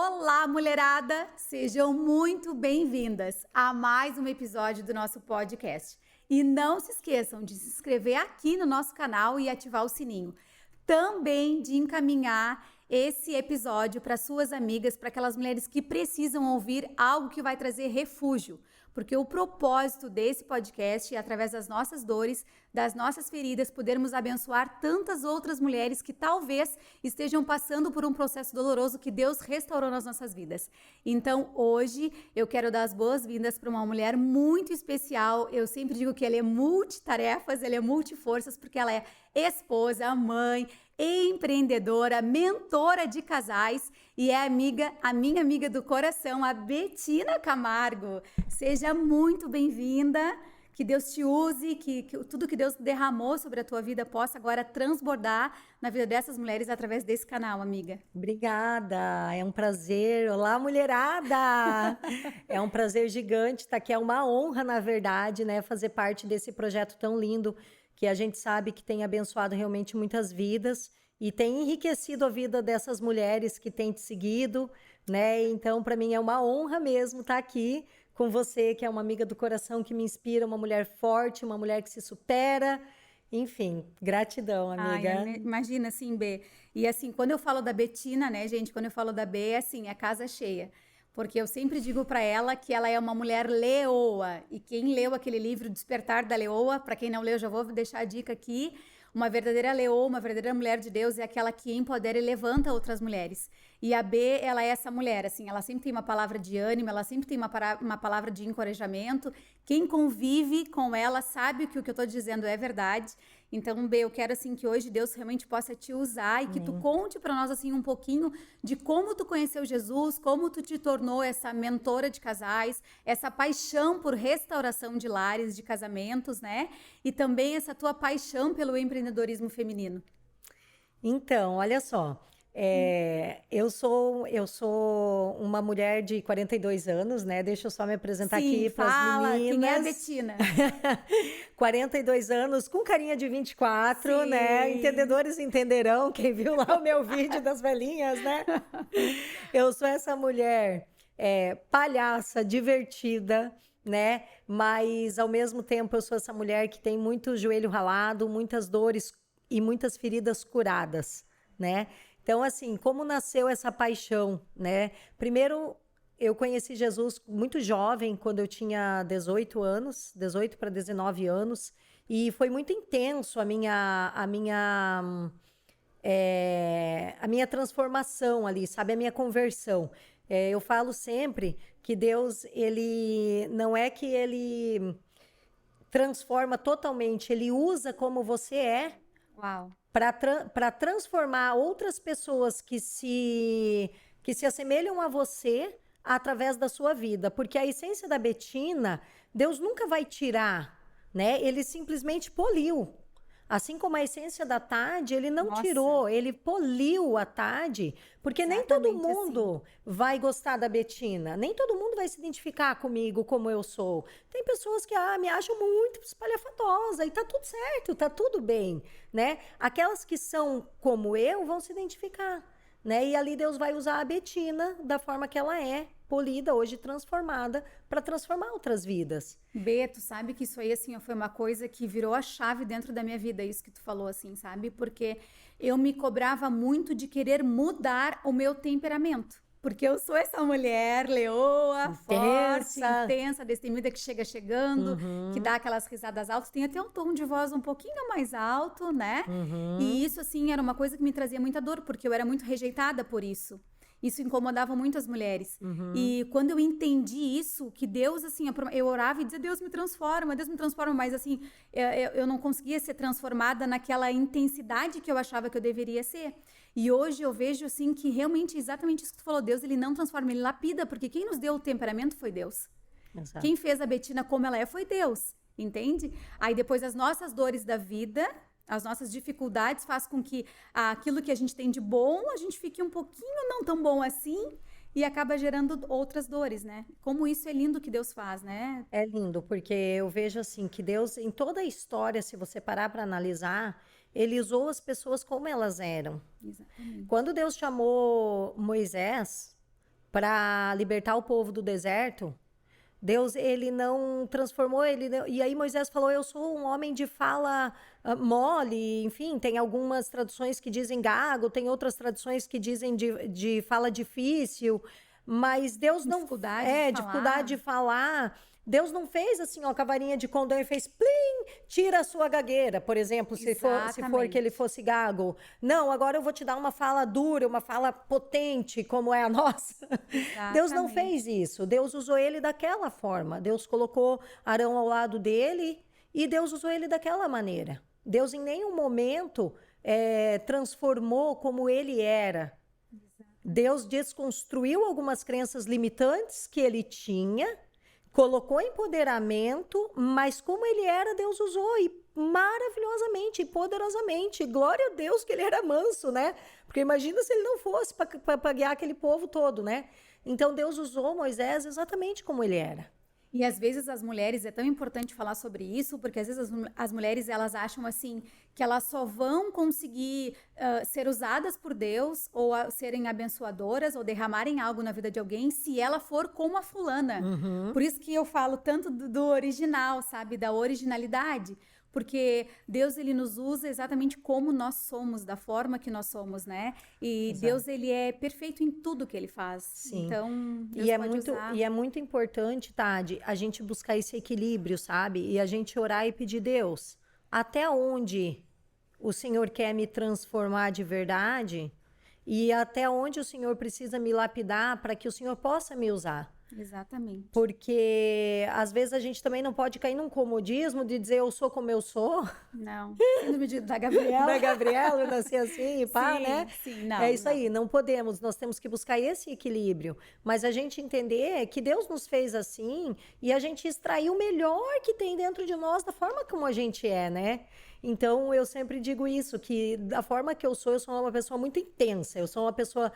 Olá, mulherada! Sejam muito bem-vindas a mais um episódio do nosso podcast. E não se esqueçam de se inscrever aqui no nosso canal e ativar o sininho. Também de encaminhar esse episódio para suas amigas, para aquelas mulheres que precisam ouvir algo que vai trazer refúgio. Porque o propósito desse podcast é, através das nossas dores, das nossas feridas, podermos abençoar tantas outras mulheres que talvez estejam passando por um processo doloroso que Deus restaurou nas nossas vidas. Então, hoje, eu quero dar as boas-vindas para uma mulher muito especial. Eu sempre digo que ela é multitarefas, ela é multiforças, porque ela é esposa, mãe, empreendedora, mentora de casais e é a minha amiga do coração, a Bettina Camargo. Seja muito bem-vinda, que Deus te use, que tudo que Deus derramou sobre a tua vida possa agora transbordar na vida dessas mulheres através desse canal, amiga. Obrigada, é um prazer. Olá, mulherada! É um prazer gigante estar aqui, é uma honra, na verdade, né, fazer parte desse projeto tão lindo que a gente sabe que tem abençoado realmente muitas vidas e tem enriquecido a vida dessas mulheres que têm te seguido, né? Então, para mim é uma honra mesmo estar aqui com você, que é uma amiga do coração, que me inspira, uma mulher forte, uma mulher que se supera. Enfim, gratidão, amiga. Ai, imagina, assim, B. E assim, quando eu falo da Bettina, né, gente, quando eu falo da B, é assim, a casa cheia. Porque eu sempre digo para ela que ela é uma mulher leoa. E quem leu aquele livro Despertar da Leoa, para quem não leu, já vou deixar a dica aqui. Uma verdadeira leoa, uma verdadeira mulher de Deus é aquela que empodera e levanta outras mulheres. E a B, ela é essa mulher, assim, ela sempre tem uma palavra de ânimo, ela sempre tem uma palavra de encorajamento. Quem convive com ela sabe que o que eu estou dizendo é verdade. Então, B, eu quero, assim, que hoje Deus realmente possa te usar e que tu conte para nós, assim, um pouquinho de como tu conheceu Jesus, como tu te tornou essa mentora de casais, essa paixão por restauração de lares, de casamentos, né? E também essa tua paixão pelo empreendedorismo feminino. Então, olha só, eu sou uma mulher de 42 anos, né? Deixa eu só me apresentar Sim, aqui para as fala, quem é a meninas. Bettina? 42 anos, com carinha de 24, né? Sim. Entendedores entenderão, quem viu lá o meu vídeo das velhinhas, né? Eu sou essa mulher palhaça, divertida, né? Mas, ao mesmo tempo, eu sou essa mulher que tem muito joelho ralado, muitas dores e muitas feridas curadas, né? Então, assim, como nasceu essa paixão, né? Primeiro, eu conheci Jesus muito jovem, quando eu tinha 18 anos, 18 para 19 anos, e foi muito intenso a minha transformação ali, sabe? A minha conversão. Eu falo sempre que Deus, ele não é que ele transforma totalmente, ele usa como você é, Uau. para transformar outras pessoas que se assemelham a você através da sua vida. Porque a essência da Bettina, Deus nunca vai tirar, né? Ele simplesmente poliu. Assim como a essência da Tade, ele não Nossa. tirou, ele poliu a Tade, porque nem todo Exatamente mundo vai gostar da Bettina, nem todo mundo vai se identificar comigo como eu sou. Tem pessoas que me acham muito espalhafatosa e tá tudo certo, tá tudo bem, né? Aquelas que são como eu vão se identificar, né? E ali Deus vai usar a Bettina da forma que ela é, polida, hoje transformada, para transformar outras vidas. B, tu sabe que isso aí, assim, ó, foi uma coisa que virou a chave dentro da minha vida, isso que tu falou, assim, sabe? Porque eu me cobrava muito de querer mudar o meu temperamento. Porque eu sou essa mulher leoa, forte, Intensa. intensa, destemida, que chega chegando, que dá aquelas risadas altas, tem até um tom de voz um pouquinho mais alto, né? E isso, assim, era uma coisa que me trazia muita dor, porque eu era muito rejeitada por isso. Isso incomodava muito as mulheres. E quando eu entendi isso, que Deus, assim, eu orava e dizia, Deus me transforma, mas assim, eu não conseguia ser transformada naquela intensidade que eu achava que eu deveria ser. E hoje eu vejo, assim, que realmente, exatamente isso que tu falou, Deus, ele não transforma, ele lapida, porque quem nos deu o temperamento foi Deus. Exato. Quem fez a Bettina como ela é foi Deus, entende? Aí depois as nossas dores da vida, as nossas dificuldades faz com que aquilo que a gente tem de bom, a gente fique um pouquinho não tão bom assim e acaba gerando outras dores, né? Como isso é lindo que Deus faz, né? É lindo, porque eu vejo assim que Deus, em toda a história, se você parar para analisar, ele usou as pessoas como elas eram. Exatamente. Quando Deus chamou Moisés para libertar o povo do deserto, Deus, ele não transformou, e aí Moisés falou, eu sou um homem de fala mole, enfim, tem algumas traduções que dizem gago, tem outras traduções que dizem de fala difícil, mas Deus não... dificuldade de falar. Deus não fez assim, ó, com a varinha de condão e fez plim, tira a sua gagueira, por exemplo, se for que ele fosse gago. Não, agora eu vou te dar uma fala dura, uma fala potente, como é a nossa. Deus não fez isso. Deus usou ele daquela forma. Deus colocou Arão ao lado dele e Deus usou ele daquela maneira. Deus em nenhum momento transformou como ele era. Deus desconstruiu algumas crenças limitantes que ele tinha, colocou empoderamento, mas como ele era, Deus usou e maravilhosamente e poderosamente. Glória a Deus que ele era manso, né? Porque imagina se ele não fosse para guiar aquele povo todo, né? Então Deus usou Moisés exatamente como ele era. E às vezes as mulheres, é tão importante falar sobre isso, porque às vezes as mulheres, elas acham assim, que elas só vão conseguir ser usadas por Deus, ou serem abençoadoras, ou derramarem algo na vida de alguém, se ela for como a fulana. Por isso que eu falo tanto do original, sabe? Da originalidade. Porque Deus, ele nos usa exatamente como nós somos, da forma que nós somos, né? E exato. Deus, ele é perfeito em tudo que ele faz. Sim. Então, Deus pode usar. E é muito importante, Tade, a gente buscar esse equilíbrio, sabe? E a gente orar e pedir, Deus, até onde o Senhor quer me transformar de verdade e até onde o Senhor precisa me lapidar para que o Senhor possa me usar. Exatamente. Porque às vezes a gente também não pode cair num comodismo de dizer eu sou como eu sou. Não. Síndrome da Gabriela. Da Gabriela, eu nasci assim e pá, sim, né? Sim, não. É isso aí, não podemos. Nós temos que buscar esse equilíbrio. Mas a gente entender que Deus nos fez assim e a gente extrair o melhor que tem dentro de nós da forma como a gente é, né? Então, eu sempre digo isso, que da forma que eu sou uma pessoa muito intensa. Eu sou uma pessoa...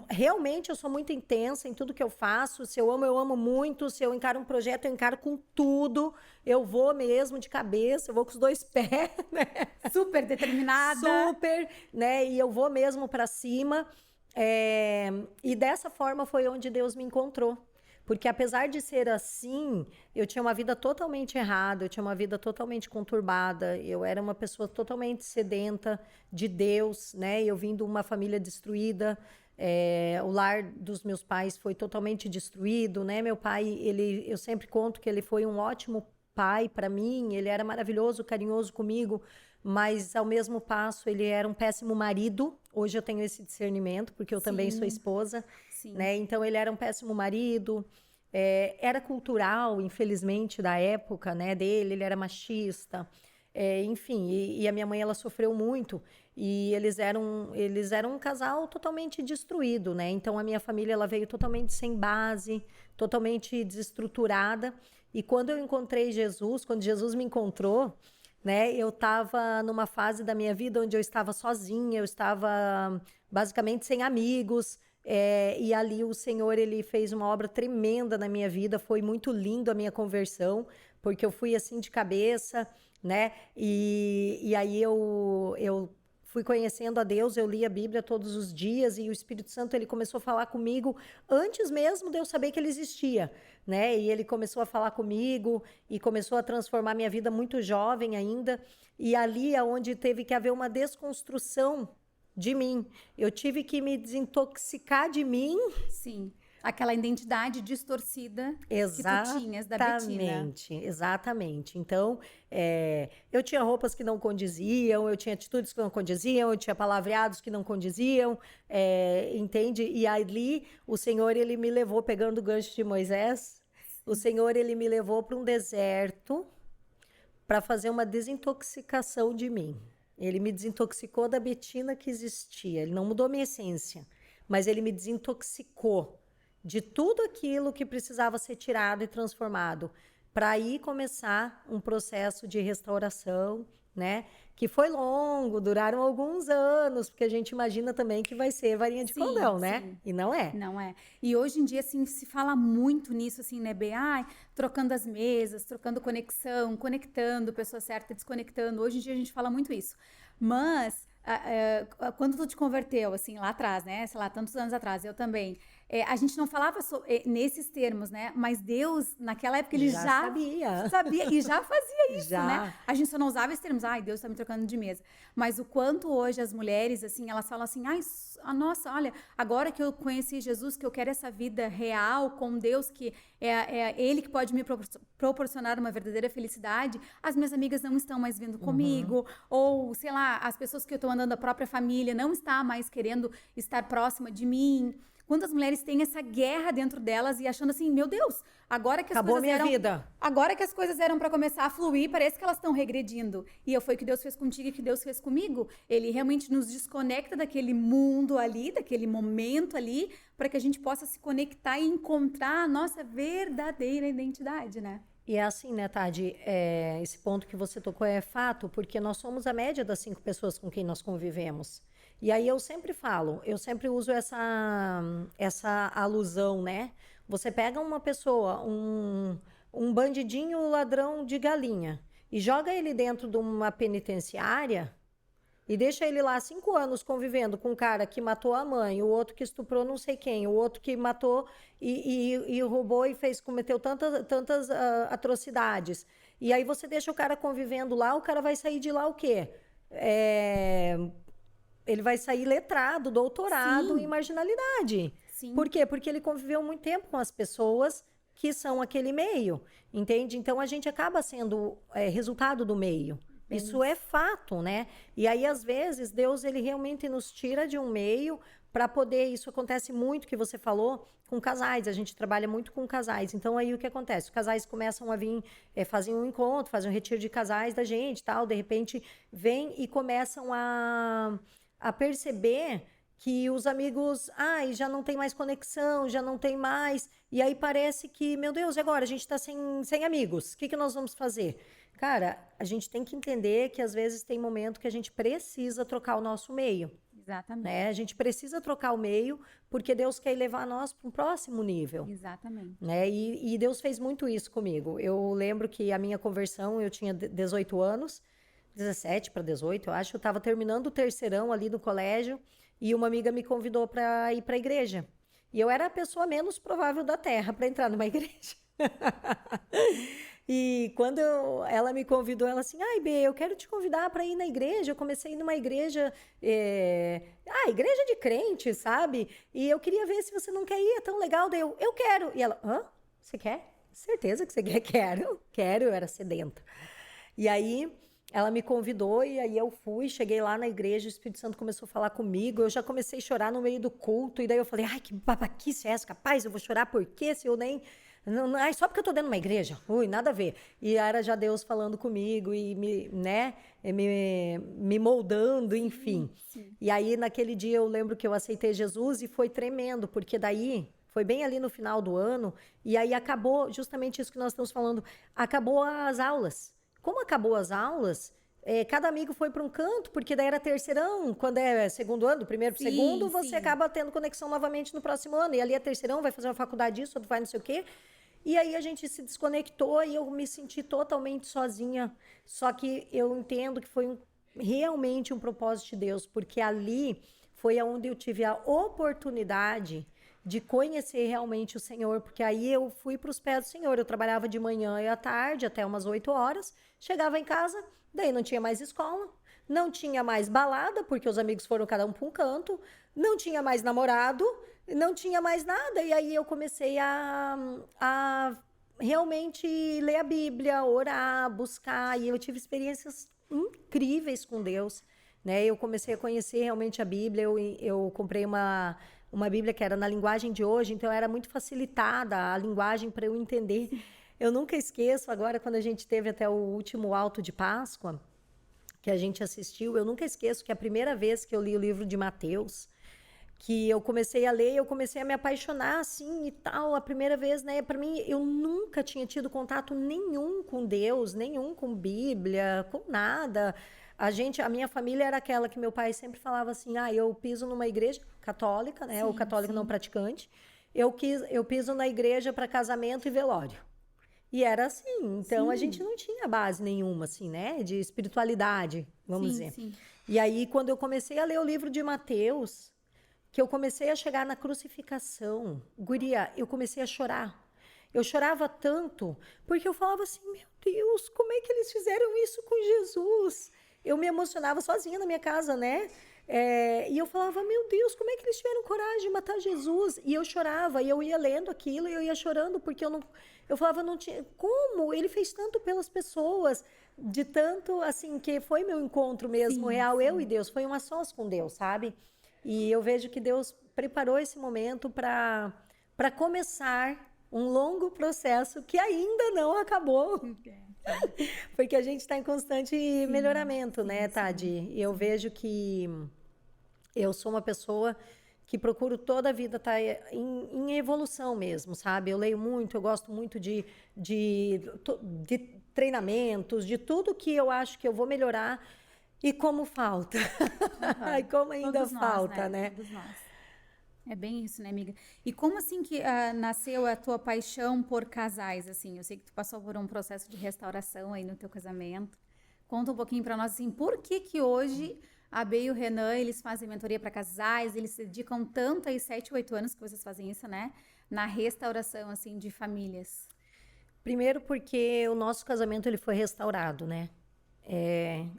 Realmente, eu sou muito intensa em tudo que eu faço. Se eu amo muito. Se eu encaro um projeto, eu encaro com tudo. Eu vou mesmo de cabeça, eu vou com os 2 pés, né? Super determinada. Super, né? E eu vou mesmo para cima. E dessa forma foi onde Deus me encontrou. Porque apesar de ser assim, eu tinha uma vida totalmente errada, eu tinha uma vida totalmente conturbada, eu era uma pessoa totalmente sedenta de Deus, né? Eu vim de uma família destruída, o lar dos meus pais foi totalmente destruído, né? Meu pai, eu sempre conto que ele foi um ótimo pai para mim, ele era maravilhoso, carinhoso comigo, mas ao mesmo passo ele era um péssimo marido. Hoje eu tenho esse discernimento, porque eu também sou esposa. Sim. Né? Então ele era um péssimo marido, era cultural, infelizmente, da época, né, dele, ele era machista, enfim, e a minha mãe, ela sofreu muito, e eles eram um casal totalmente destruído, né? Então a minha família, ela veio totalmente sem base, totalmente desestruturada, e quando eu encontrei Jesus, quando Jesus me encontrou, né, eu estava numa fase da minha vida onde eu estava sozinha, eu estava basicamente sem amigos. E ali o Senhor, ele fez uma obra tremenda na minha vida, foi muito lindo a minha conversão, porque eu fui assim de cabeça, né? E aí eu fui conhecendo a Deus, eu li a Bíblia todos os dias e o Espírito Santo, ele começou a falar comigo antes mesmo de eu saber que ele existia, né? E ele começou a falar comigo e começou a transformar minha vida muito jovem ainda, e ali é onde teve que haver uma desconstrução de mim. Eu tive que me desintoxicar de mim. Sim. Aquela identidade distorcida que tu tinhas da Betina. Exatamente. Então, eu tinha roupas que não condiziam, eu tinha atitudes que não condiziam, eu tinha palavreados que não condiziam, entende? E ali, o Senhor, ele me levou, pegando o gancho de Moisés, o Senhor, ele me levou para um deserto para fazer uma desintoxicação de mim. Ele me desintoxicou da Betina que existia. Ele não mudou a minha essência, mas ele me desintoxicou de tudo aquilo que precisava ser tirado e transformado, para aí começar um processo de restauração, né? Que foi longo, duraram alguns anos, porque a gente imagina também que vai ser varinha de condão, né? Sim. E não é. Não é. E hoje em dia, assim, se fala muito nisso, assim, né, Bê? Trocando as mesas, trocando conexão, conectando, pessoa certa, desconectando. Hoje em dia a gente fala muito isso. Mas, quando tu te converteu, assim, lá atrás, né? Sei lá, tantos anos atrás, eu também. a gente não falava nesses termos, né? Mas Deus, naquela época, ele já sabia e já fazia isso, né? A gente só não usava esses termos, ai, Deus tá me trocando de mesa. Mas o quanto hoje as mulheres, assim, elas falam assim, ai, nossa, olha, agora que eu conheci Jesus, que eu quero essa vida real com Deus, que é Ele que pode me proporcionar uma verdadeira felicidade, as minhas amigas não estão mais vindo comigo, ou, sei lá, as pessoas que eu tô andando, a própria família não está mais querendo estar próxima de mim. Quantas mulheres têm essa guerra dentro delas e achando assim, meu Deus, agora que as Acabou coisas minha vida. Agora que as coisas eram para começar a fluir, parece que elas estão regredindo. E foi o que Deus fez contigo e que Deus fez comigo. Ele realmente nos desconecta daquele mundo ali, daquele momento ali, para que a gente possa se conectar e encontrar a nossa verdadeira identidade, né? E é assim, né, Tadi? Esse ponto que você tocou é fato, porque nós somos a média das 5 pessoas com quem nós convivemos. E aí eu sempre falo, eu sempre uso essa alusão, né? Você pega uma pessoa, um bandidinho ladrão de galinha, e joga ele dentro de uma penitenciária e deixa ele lá 5 anos convivendo com um cara que matou a mãe, o outro que estuprou não sei quem, o outro que matou e roubou e cometeu tantas atrocidades. E aí você deixa o cara convivendo lá, o cara vai sair de lá o quê? Ele vai sair letrado, doutorado em marginalidade. Sim. Por quê? Porque ele conviveu muito tempo com as pessoas que são aquele meio, entende? Então, a gente acaba sendo resultado do meio. Isso é fato, né? E aí, às vezes, Deus, ele realmente nos tira de um meio para poder... Isso acontece muito, que você falou, com casais. A gente trabalha muito com casais. Então, aí, o que acontece? Os casais começam a vir, fazem um encontro, fazem um retiro de casais da gente, tal. De repente, vêm e começam a perceber que os amigos, já não tem mais conexão, já não tem mais, e aí parece que, meu Deus, e agora? A gente está sem amigos, o que nós vamos fazer? Cara, a gente tem que entender que às vezes tem momento que a gente precisa trocar o nosso meio. Exatamente. Né? A gente precisa trocar o meio, porque Deus quer levar nós para um próximo nível. Exatamente. Né? E Deus fez muito isso comigo. Eu lembro que a minha conversão, eu tinha 18 anos, 17 para 18, eu acho. Eu estava terminando o terceirão ali no colégio e uma amiga me convidou para ir para a igreja. E eu era a pessoa menos provável da Terra para entrar numa igreja. E quando ela me convidou, ela assim, Bê, eu quero te convidar para ir na igreja. Eu comecei a ir numa igreja, igreja de crente, sabe? E eu queria ver se você não quer ir, é tão legal. Daí eu quero. E ela, você quer? Certeza que você quer? Quero, eu era sedenta. E aí... ela me convidou e aí eu fui, cheguei lá na igreja, o Espírito Santo começou a falar comigo, eu já comecei a chorar no meio do culto, e daí eu falei, que babaquice é essa, capaz, eu vou chorar por quê, se eu nem... só porque eu tô dentro de uma igreja, nada a ver. E era já Deus falando comigo e me moldando, enfim. Sim. E aí naquele dia eu lembro que eu aceitei Jesus e foi tremendo, porque daí... foi bem ali no final do ano, e aí acabou justamente isso que nós estamos falando, acabou as aulas. Como acabou as aulas, cada amigo foi para um canto, porque daí era terceirão, quando é segundo ano, do primeiro para o segundo, você acaba tendo conexão novamente no próximo ano, e ali é terceirão, vai fazer uma faculdade disso, outro vai não sei o quê, e aí a gente se desconectou e eu me senti totalmente sozinha, só que eu entendo que foi realmente um propósito de Deus, porque ali foi onde eu tive a oportunidade de conhecer realmente o Senhor, porque aí eu fui para os pés do Senhor, eu trabalhava de manhã e à tarde, até umas 8 horas, chegava em casa, daí não tinha mais escola, não tinha mais balada, porque os amigos foram cada um para um canto, não tinha mais namorado, não tinha mais nada, e aí eu comecei a realmente ler a Bíblia, orar, buscar, e eu tive experiências incríveis com Deus, né? Eu comecei a conhecer realmente a Bíblia, eu comprei uma Bíblia que era na linguagem de hoje, então era muito facilitada a linguagem para eu entender. Eu nunca esqueço, agora quando a gente teve até o último alto de Páscoa, que a gente assistiu, eu nunca esqueço que a primeira vez que eu li o livro de Mateus, que eu comecei a ler, eu comecei a me apaixonar assim e tal, a primeira vez, né, para mim, eu nunca tinha tido contato nenhum com Deus, nenhum com Bíblia, com nada. A minha família era aquela que meu pai sempre falava assim, eu piso numa igreja católica, né, ou católico não praticante, eu piso na igreja para casamento e velório. E era assim, então a gente não tinha base nenhuma, assim, né, de espiritualidade, vamos dizer. Sim. E aí, quando eu comecei a ler o livro de Mateus, que eu comecei a chegar na crucificação, guria, eu comecei a chorar. Eu chorava tanto, porque eu falava assim, meu Deus, como é que eles fizeram isso com Jesus? Eu me emocionava sozinha na minha casa, né? E eu falava, meu Deus, como é que eles tiveram coragem de matar Jesus? E eu chorava, e eu ia lendo aquilo, e eu ia chorando, porque eu falava, não tinha, como? Ele fez tanto pelas pessoas, de tanto, assim, que foi meu encontro mesmo, Sim, real, sim. eu e Deus, foi uma sós com Deus, sabe? E eu vejo que Deus preparou esse momento para começar um longo processo que ainda não acabou, porque a gente está em constante melhoramento, né, Tadi? Eu vejo que eu sou uma pessoa que procuro toda a vida estar em evolução mesmo, sabe? Eu leio muito, eu gosto muito de treinamentos, de tudo que eu acho que eu vou melhorar e como falta. E como ainda Todos nós, falta, né? Todos nós. É bem isso, né, amiga? E como assim que nasceu a tua paixão por casais, assim? Eu sei que tu passou por um processo de restauração aí no teu casamento. Conta um pouquinho pra nós, assim, por que que hoje a Bê e o Renan, eles fazem mentoria para casais, eles se dedicam tanto aí, 7, 8 anos que vocês fazem isso, né? Na restauração, assim, de famílias. Primeiro porque o nosso casamento ele foi restaurado, né?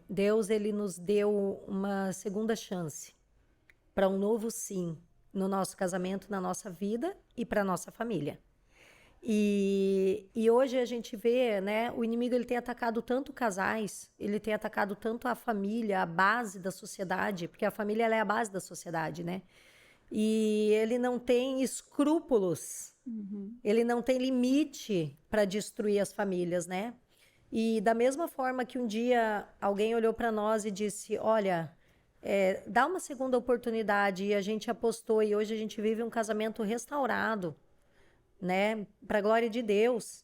Deus ele nos deu uma segunda chance para um novo sim no nosso casamento, na nossa vida e para nossa família. E hoje a gente vê, né? O inimigo ele tem atacado tanto casais, ele tem atacado tanto a família, a base da sociedade, porque a família ela é a base da sociedade, né? E ele não tem escrúpulos, ele não tem limite para destruir as famílias, né? E da mesma forma que um dia alguém olhou para nós e disse, olha, dá uma segunda oportunidade, e a gente apostou, e hoje a gente vive um casamento restaurado, né? Para a glória de Deus.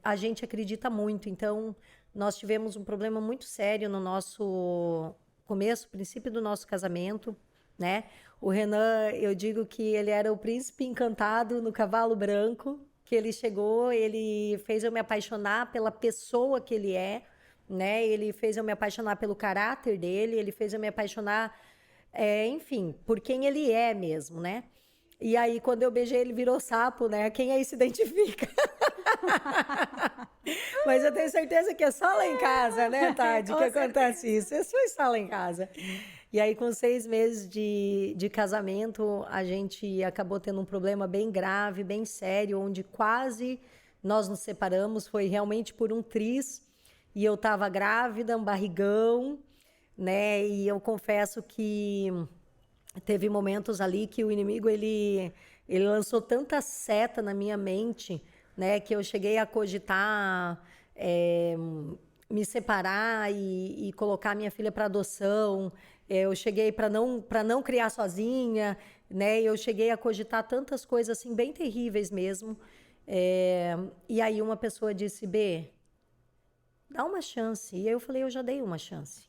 A gente acredita muito, então nós tivemos um problema muito sério no nosso começo, princípio do nosso casamento, né? O Renan, eu digo que ele era o príncipe encantado no cavalo branco, que ele chegou, ele fez eu me apaixonar pela pessoa que ele é, né? Ele fez eu me apaixonar pelo caráter dele, ele fez eu me apaixonar, enfim, por quem ele é mesmo, né? E aí, quando eu beijei, ele virou sapo, né? Quem aí se identifica? Mas eu tenho certeza que é só lá em casa, né, Tati, que acontece isso. Isso foi só lá em casa. E aí, com 6 meses de casamento, a gente acabou tendo um problema bem grave, bem sério, onde quase nós nos separamos. Foi realmente por um tris. E eu estava grávida, um barrigão, né? E eu confesso que teve momentos ali que o inimigo ele lançou tanta seta na minha mente, né, que eu cheguei a cogitar me separar e colocar minha filha para adoção. Eu cheguei para não criar sozinha, né? Eu cheguei a cogitar tantas coisas assim bem terríveis mesmo. E aí uma pessoa disse, B, dá uma chance. E aí eu falei, eu já dei uma chance.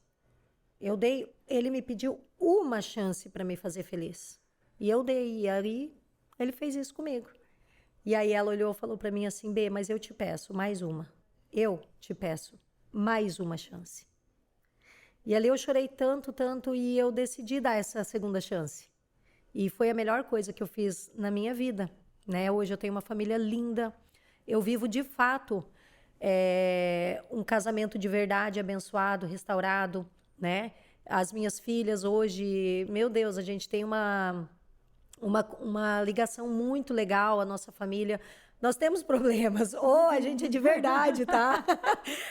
Ele me pediu uma chance para me fazer feliz. E eu dei, e aí ele fez isso comigo. E aí ela olhou e falou para mim assim, B, mas eu te peço mais uma. Eu te peço mais uma chance. E ali eu chorei tanto, tanto, e eu decidi dar essa segunda chance. E foi a melhor coisa que eu fiz na minha vida, né? Hoje eu tenho uma família linda. Eu vivo de fato um casamento de verdade, abençoado, restaurado, né? As minhas filhas hoje, meu Deus, a gente tem uma ligação muito legal, a nossa família. Nós temos problemas, ou a gente é de verdade, tá?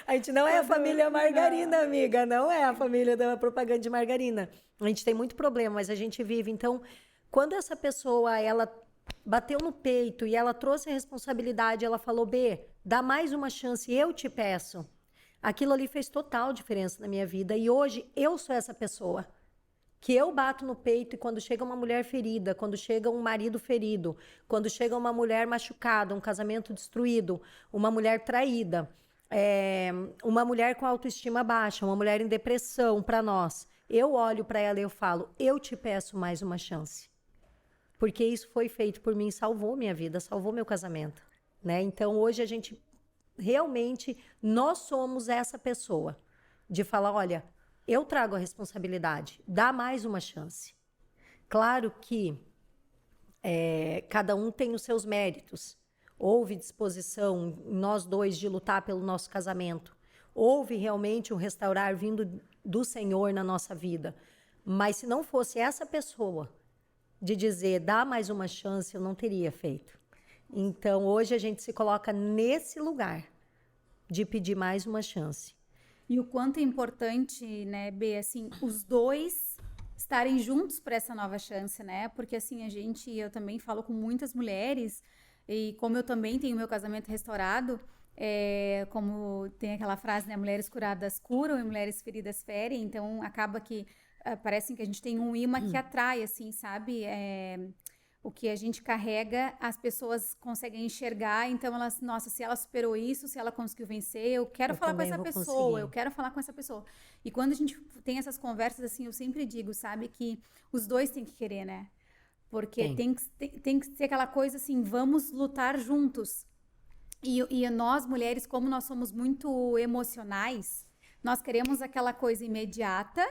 A gente não é a família margarina, amiga, não é a família da propaganda de margarina. A gente tem muito problema, mas a gente vive. Então, quando essa pessoa, ela bateu no peito e ela trouxe a responsabilidade, ela falou, B, dá mais uma chance, eu te peço. Aquilo ali fez total diferença na minha vida e hoje eu sou essa pessoa que eu bato no peito e quando chega uma mulher ferida, quando chega um marido ferido, quando chega uma mulher machucada, um casamento destruído, uma mulher traída, uma mulher com autoestima baixa, uma mulher em depressão para nós, eu olho para ela e eu falo, eu te peço mais uma chance. Porque isso foi feito por mim, salvou minha vida, salvou meu casamento, né? Então hoje a gente realmente, nós somos essa pessoa de falar, olha, eu trago a responsabilidade, dá mais uma chance. Claro que cada um tem os seus méritos. Houve disposição, nós dois, de lutar pelo nosso casamento. Houve realmente um restaurar vindo do Senhor na nossa vida. Mas se não fosse essa pessoa de dizer, dá mais uma chance, eu não teria feito. Então, hoje a gente se coloca nesse lugar de pedir mais uma chance. E o quanto é importante, né, Bê, assim, os dois estarem juntos para essa nova chance, né? Porque assim, eu também falo com muitas mulheres, e como eu também tenho meu casamento restaurado, como tem aquela frase, né, mulheres curadas curam e mulheres feridas ferem, então acaba que parece que a gente tem um imã que atrai, assim, sabe? O que a gente carrega, as pessoas conseguem enxergar, então elas, nossa, se ela superou isso, se ela conseguiu vencer, eu quero falar com essa pessoa, eu quero falar com essa pessoa. E quando a gente tem essas conversas, assim, eu sempre digo, sabe, que os dois têm que querer, né? Porque tem que ser aquela coisa assim, vamos lutar juntos. E nós, mulheres, como nós somos muito emocionais, nós queremos aquela coisa imediata,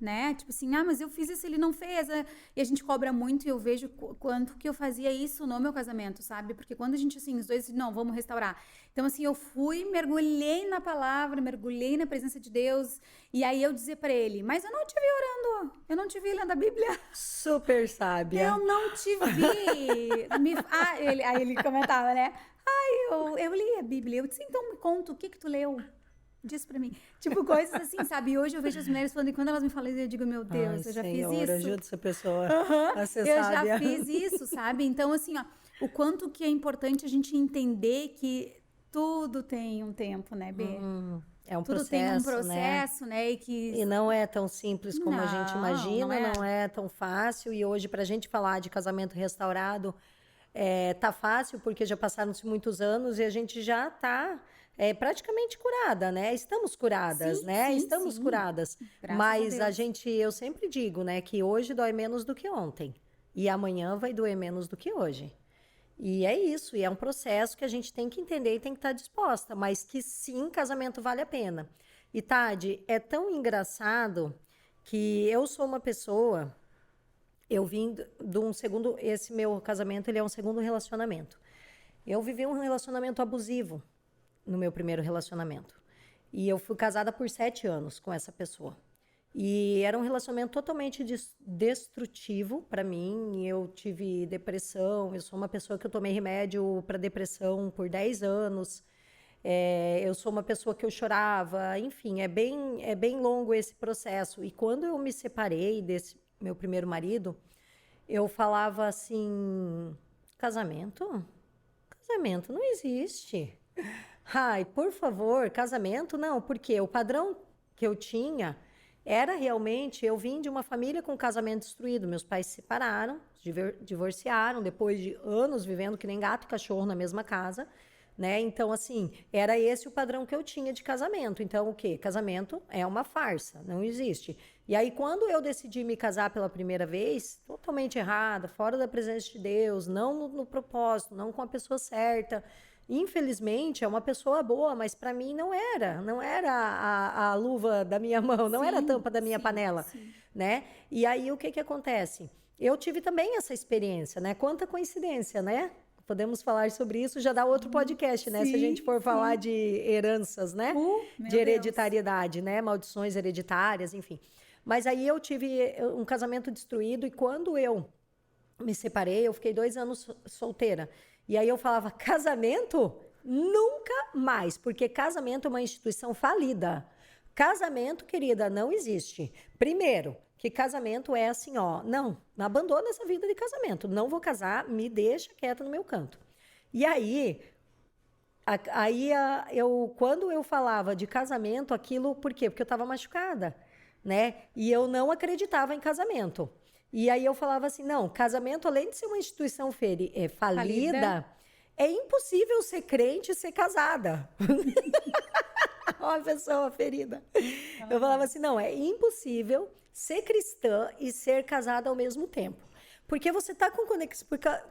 né? Tipo assim, mas eu fiz isso, ele não fez. E a gente cobra muito, e eu vejo quanto que eu fazia isso no meu casamento, sabe? Porque quando a gente, assim, os dois, não, vamos restaurar. Então, assim, eu fui, mergulhei na palavra, mergulhei na presença de Deus, e aí eu dizia pra ele, mas eu não te vi orando, eu não te vi lendo a Bíblia. Super sábia. Eu não te vi. Aí ele comentava, né? Eu li a Bíblia. Eu disse, então me conta, o que tu leu? Diz pra mim. Tipo, coisas assim, sabe? E hoje eu vejo as mulheres falando, e quando elas me falam, eu digo, meu Deus, eu já fiz isso. Ajuda essa pessoa a ser eu sábia. já fiz isso, sabe? Então, assim, ó, o quanto que é importante a gente entender que tudo tem um tempo, né, Bê? É um tudo processo, tem um processo, né? E não é tão simples como a gente imagina, não é tão fácil. E hoje, pra gente falar de casamento restaurado, tá fácil, porque já passaram-se muitos anos e a gente já tá praticamente curada, né? Estamos curadas, sim, né? Sim, Estamos sim. curadas. Graças Mas a Deus. eu sempre digo, né, que hoje dói menos do que ontem. E amanhã vai doer menos do que hoje. E é isso, e é um processo que a gente tem que entender e tem que estar disposta, mas que sim, casamento vale a pena. E Tade, é tão engraçado que eu sou uma pessoa, eu vim de um segundo, esse meu casamento, ele é um segundo relacionamento. Eu vivi um relacionamento abusivo no meu primeiro relacionamento. E eu fui casada por 7 anos com essa pessoa. E era um relacionamento totalmente destrutivo para mim. Eu tive depressão, eu sou uma pessoa que eu tomei remédio para depressão por 10 anos. Eu sou uma pessoa que eu chorava, enfim, é bem longo esse processo. E quando eu me separei desse meu primeiro marido, eu falava assim, casamento? Casamento não existe. Ai, por favor, casamento não, porque o padrão que eu tinha era realmente, eu vim de uma família com casamento destruído, meus pais se separaram, divorciaram, depois de anos vivendo que nem gato e cachorro na mesma casa, né? Então, assim, era esse o padrão que eu tinha de casamento. Então, o quê? Casamento é uma farsa, não existe. E aí, quando eu decidi me casar pela primeira vez, totalmente errada, fora da presença de Deus, não no propósito, não com a pessoa certa, infelizmente, é uma pessoa boa, mas para mim não era a luva da minha mão, não era a tampa da minha panela, né? E aí, o que acontece? Eu tive também essa experiência, né? Quanta coincidência, né? Podemos falar sobre isso, já dá outro podcast, né? Se a gente for falar de heranças, né? De hereditariedade, né? Maldições hereditárias, enfim. Mas aí eu tive um casamento destruído e quando eu me separei, eu fiquei 2 anos solteira. E aí eu falava, casamento? Nunca mais, porque casamento é uma instituição falida. Casamento, querida, não existe. Primeiro, que casamento é assim, ó, não abandona essa vida de casamento, não vou casar, me deixa quieta no meu canto. E aí, quando eu falava de casamento, aquilo, por quê? Porque eu estava machucada, né? E eu não acreditava em casamento. E aí eu falava assim, não, casamento, além de ser uma instituição falida, é impossível ser crente e ser casada. Uma pessoa ferida. Eu falava assim, não, é impossível ser cristã e ser casada ao mesmo tempo. Porque você está com conexão,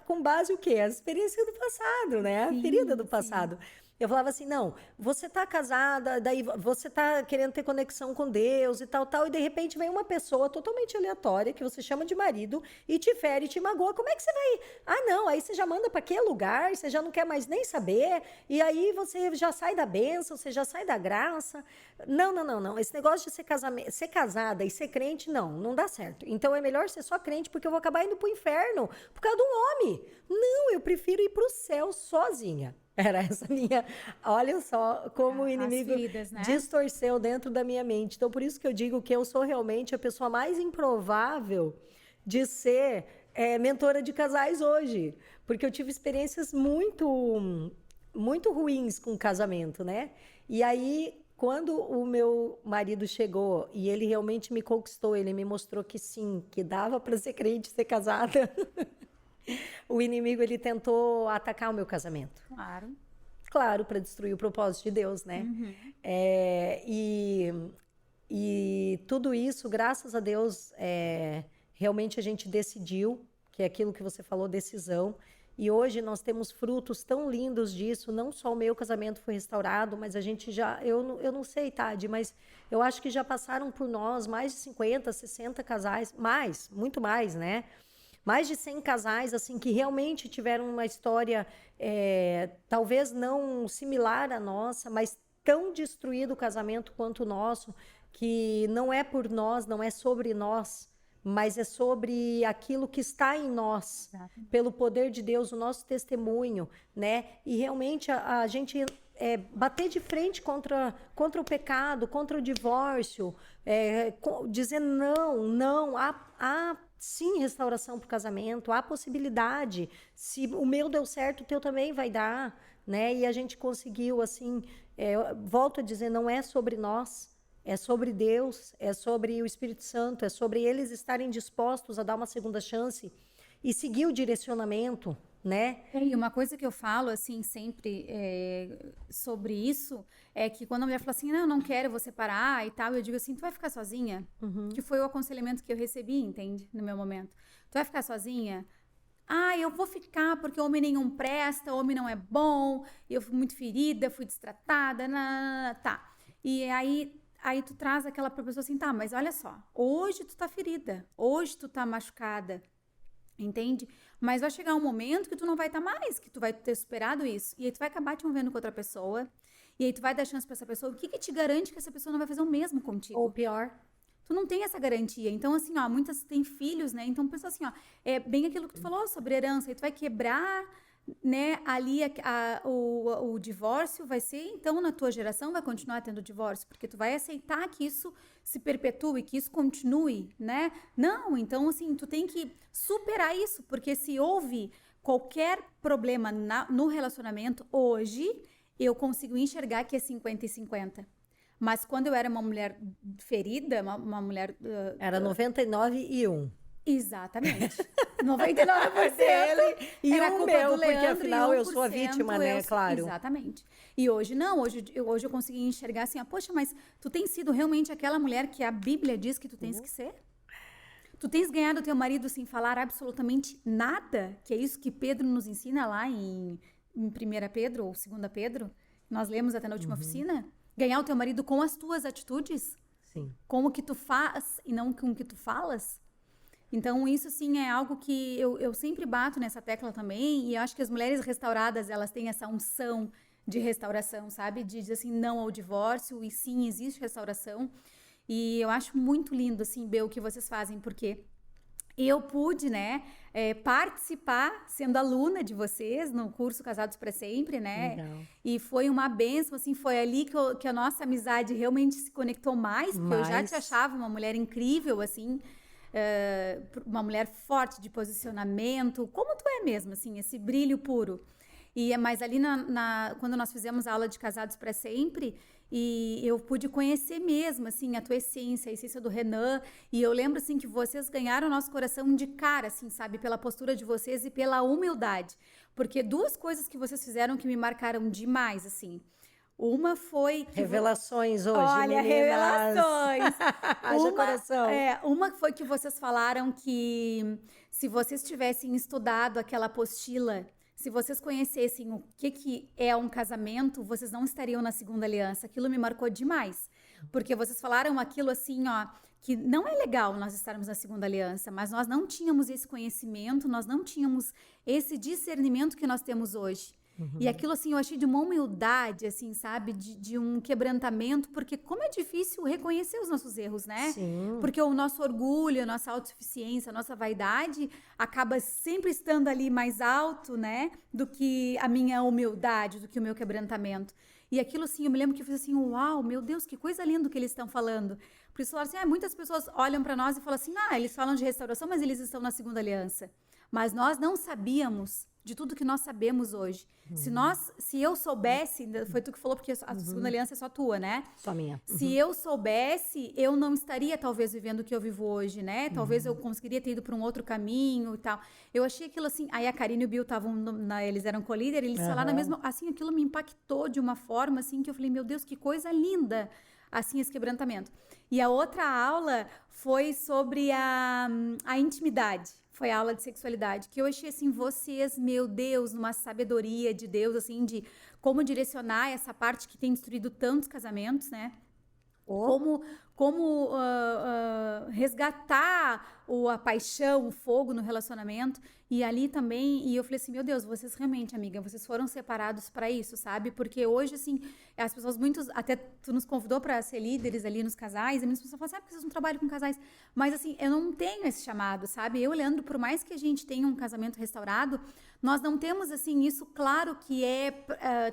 com base o quê? A experiência do passado, né? A ferida do passado. Eu falava assim, não, você tá casada, daí você tá querendo ter conexão com Deus e tal, tal, e de repente vem uma pessoa totalmente aleatória, que você chama de marido, e te fere, e te magoa. Como é que você vai? Ah, não, aí você já manda para aquele lugar, você já não quer mais nem saber, e aí você já sai da bênção, você já sai da graça. Não, não, não, não. Esse negócio de ser casada e ser crente, não dá certo. Então é melhor ser só crente, porque eu vou acabar indo pro inferno por causa de um homem. Não, eu prefiro ir pro céu sozinha. Era essa minha. Olha só como o inimigo feridas, né? distorceu dentro da minha mente. Então, por isso que eu digo que eu sou realmente a pessoa mais improvável de ser mentora de casais hoje. Porque eu tive experiências muito ruins com o casamento, né? E aí, quando o meu marido chegou e ele realmente me conquistou, ele me mostrou que sim, que dava para ser crente e ser casada. O inimigo, ele tentou atacar o meu casamento. Claro. Claro, para destruir o propósito de Deus, né? Uhum. E tudo isso, graças a Deus, realmente a gente decidiu, que é aquilo que você falou, decisão. E hoje nós temos frutos tão lindos disso. Não só o meu casamento foi restaurado, mas a gente já... Eu não sei, Tade, mas eu acho que já passaram por nós mais de 50, 60 casais. Mais, muito mais, né? Mais de 100 casais, assim, que realmente tiveram uma história, talvez não similar à nossa, mas tão destruído o casamento quanto o nosso, que não é por nós, não é sobre nós, mas é sobre aquilo que está em nós, pelo poder de Deus, o nosso testemunho, né? E realmente a gente bater de frente contra o pecado, contra o divórcio, dizer não, há sim restauração para o casamento, há possibilidade. Se o meu deu certo, o teu também vai dar, né? E a gente conseguiu, assim, volto a dizer, não é sobre nós, é sobre Deus, é sobre o Espírito Santo, é sobre eles estarem dispostos a dar uma segunda chance e seguir o direcionamento, né? E uma coisa que eu falo, assim, sempre sobre isso, é que quando a mulher fala assim, não quero, eu vou separar e tal, eu digo assim, tu vai ficar sozinha? Que foi o aconselhamento que eu recebi, entende? No meu momento. Tu vai ficar sozinha? Ah, eu vou ficar porque homem nenhum presta, homem não é bom, eu fui muito ferida, fui destratada, tá. E aí tu traz aquela pra pessoa assim, tá, mas olha só, hoje tu tá ferida, hoje tu tá machucada, entende? Mas vai chegar um momento que tu não vai estar mais, que tu vai ter superado isso. E aí tu vai acabar te envolvendo com outra pessoa. E aí tu vai dar chance pra essa pessoa. O que te garante que essa pessoa não vai fazer o mesmo contigo? Ou pior. Tu não tem essa garantia. Então, assim, ó, muitas têm filhos, né? Então, pensa assim, ó, é bem aquilo que tu falou sobre herança. Aí tu vai quebrar, né, ali o divórcio vai ser, então, na tua geração vai continuar tendo divórcio, porque tu vai aceitar que isso se perpetue, que isso continue, né? Não, então, assim, tu tem que superar isso, porque se houve qualquer problema no relacionamento, hoje, eu consigo enxergar que é 50 e 50. Mas quando eu era uma mulher ferida, uma mulher... Era 99 e 1. Exatamente. 99% dele e era o culpa meu, do Leandro, porque afinal e eu sou a vítima, né? Claro. Exatamente. E hoje não, hoje eu consegui enxergar assim, poxa, mas tu tens sido realmente aquela mulher que a Bíblia diz que tu tens que ser? Tu tens ganhado teu marido sem falar absolutamente nada? Que é isso que Pedro nos ensina lá em 1 Pedro ou 2 Pedro, nós lemos até na última oficina? Ganhar o teu marido com as tuas atitudes? Sim. Com o que tu faz e não com o que tu falas? Então, isso, sim, é algo que eu sempre bato nessa tecla também, e eu acho que as mulheres restauradas, elas têm essa unção de restauração, sabe? De dizer assim, não ao divórcio, e sim, existe restauração. E eu acho muito lindo, assim, Bê, o que vocês fazem, porque eu pude, né, participar, sendo aluna de vocês, no curso Casados para Sempre, né? Legal. E foi uma bênção, assim, foi ali que a nossa amizade realmente se conectou mais, porque eu já te achava uma mulher incrível, assim, uma mulher forte de posicionamento, como tu é mesmo, assim, esse brilho puro. Mas ali quando nós fizemos a aula de Casados para Sempre, e eu pude conhecer mesmo, assim, a tua essência, a essência do Renan, e eu lembro, assim, que vocês ganharam o nosso coração de cara, assim, sabe, pela postura de vocês e pela humildade, porque duas coisas que vocês fizeram que me marcaram demais, assim. Uma foi... Revelações hoje, Olha, meninas. revelações! Haja coração. Uma foi que vocês falaram que se vocês tivessem estudado aquela apostila se vocês conhecessem o que é um casamento, vocês não estariam na segunda aliança. Aquilo me marcou demais, porque vocês falaram aquilo assim, ó, que não é legal nós estarmos na segunda aliança, mas nós não tínhamos esse conhecimento, nós não tínhamos esse discernimento que nós temos hoje. E aquilo, assim, eu achei de uma humildade, assim, sabe? De um quebrantamento, porque como é difícil reconhecer os nossos erros, né? Sim. Porque o nosso orgulho, a nossa autossuficiência, a nossa vaidade acaba sempre estando ali mais alto, né? Do que a minha humildade, do que o meu quebrantamento. E aquilo, assim, eu me lembro que eu fiz assim, uau, meu Deus, que coisa linda que eles estão falando. Por isso, falaram assim, muitas pessoas olham para nós e falam assim, eles falam de restauração, mas eles estão na segunda aliança. Mas nós não sabíamos de tudo que nós sabemos hoje. Se eu soubesse, foi tu que falou, porque a segunda aliança é só tua, né? Só minha. Se eu soubesse, eu não estaria talvez vivendo o que eu vivo hoje, né? Talvez eu conseguiria ter ido para um outro caminho e tal. Eu achei aquilo assim, aí a Karine e o Bill estavam, eles eram co-líder, eles falaram na mesma, assim, aquilo me impactou de uma forma assim, que eu falei, meu Deus, que coisa linda, assim, esse quebrantamento. E a outra aula foi sobre a intimidade. Foi a aula de sexualidade, que eu achei, assim, vocês, meu Deus, numa sabedoria de Deus, assim, de como direcionar essa parte que tem destruído tantos casamentos, né? Como resgatar a paixão, o fogo no relacionamento. E ali também, e eu falei assim, meu Deus, vocês realmente, amiga, vocês foram separados para isso, sabe? Porque hoje, assim, as pessoas até tu nos convidou para ser líderes ali nos casais, e muitas pessoas falam, sabe, porque vocês não trabalham com casais? Mas, assim, eu não tenho esse chamado, sabe? Eu, Leandro, por mais que a gente tenha um casamento restaurado, nós não temos, assim, isso claro que é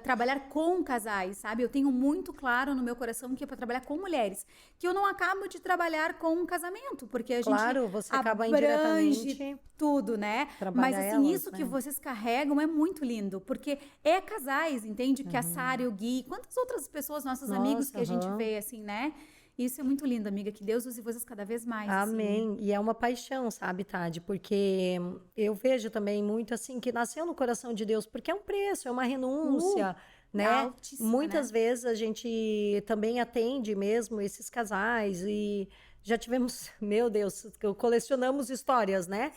trabalhar com casais, sabe? Eu tenho muito claro no meu coração que é para trabalhar com mulheres, que eu não acabo de trabalhar com um casamento, porque a gente Você acaba abrange indiretamente tudo, né? Mas assim, elas, isso que vocês carregam é muito lindo, porque é casais, entende? Que a Sara e o Gui, quantas outras pessoas, nossos amigos que a gente vê, assim, né? Isso é muito lindo, amiga, que Deus use vocês cada vez mais. Amém. Assim. E é uma paixão, sabe, Tade? Porque eu vejo também muito assim, que nasceu no coração de Deus, porque é um preço, é uma renúncia, né? Muitas vezes a gente também atende mesmo esses casais e já tivemos, meu Deus, colecionamos histórias, né?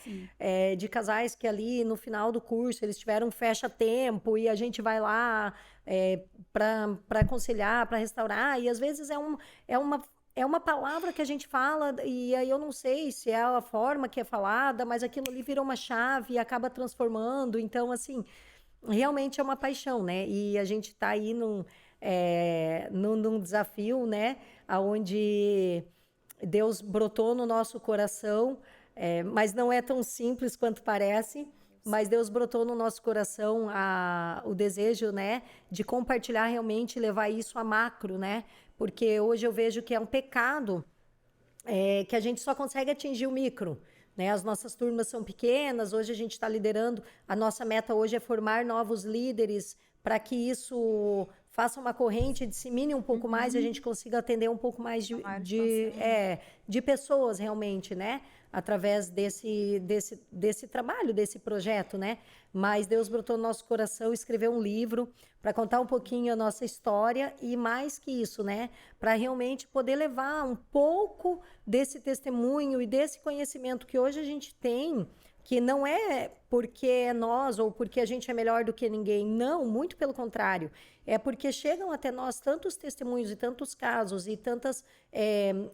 De casais que ali no final do curso eles tiveram um fecha-tempo e a gente vai lá para aconselhar, para restaurar, e às vezes é uma palavra que a gente fala e aí eu não sei se é a forma que é falada, mas aquilo ali virou uma chave e acaba transformando. Então, assim, realmente é uma paixão, né? E a gente está aí num desafio, né? Onde Deus brotou no nosso coração, mas não é tão simples quanto parece. Mas Deus brotou no nosso coração o desejo, né, de compartilhar realmente e levar isso a macro, né? Porque hoje eu vejo que é um pecado que a gente só consegue atingir o micro, né? As nossas turmas são pequenas, hoje a gente está liderando, a nossa meta hoje é formar novos líderes para que isso faça uma corrente, dissemine um pouco mais e a gente consiga atender um pouco mais de pessoas realmente, né? Através desse trabalho, desse projeto, né? Mas Deus brotou no nosso coração, escreveu um livro para contar um pouquinho a nossa história e mais que isso, né? Para realmente poder levar um pouco desse testemunho e desse conhecimento que hoje a gente tem, que não é porque é nós ou porque a gente é melhor do que ninguém, não, muito pelo contrário. É porque chegam até nós tantos testemunhos e tantos casos e tantas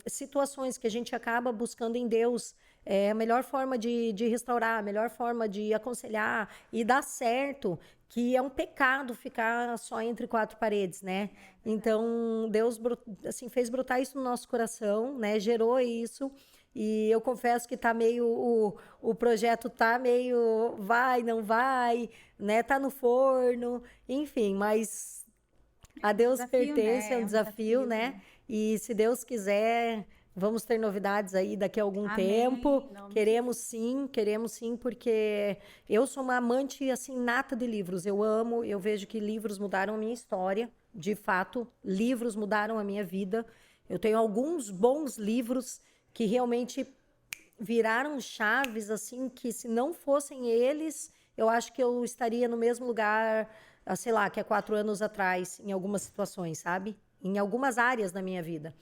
situações que a gente acaba buscando em Deus a melhor forma de restaurar, a melhor forma de aconselhar e dar certo, que é um pecado ficar só entre quatro paredes, né? Então, Deus assim, fez brotar isso no nosso coração, né? Gerou isso. E eu confesso que tá meio, o projeto tá meio vai, não vai, né? Tá no forno, enfim, mas a Deus pertence, né? É um desafio, né? E se Deus quiser, vamos ter novidades aí daqui a algum tempo. Queremos sim, porque eu sou uma amante, assim, nata de livros. Eu amo, eu vejo que livros mudaram a minha história, de fato, livros mudaram a minha vida. Eu tenho alguns bons livros que realmente viraram chaves, assim, que se não fossem eles, eu acho que eu estaria no mesmo lugar, sei lá, que há 4 anos atrás, em algumas situações, sabe? Em algumas áreas da minha vida.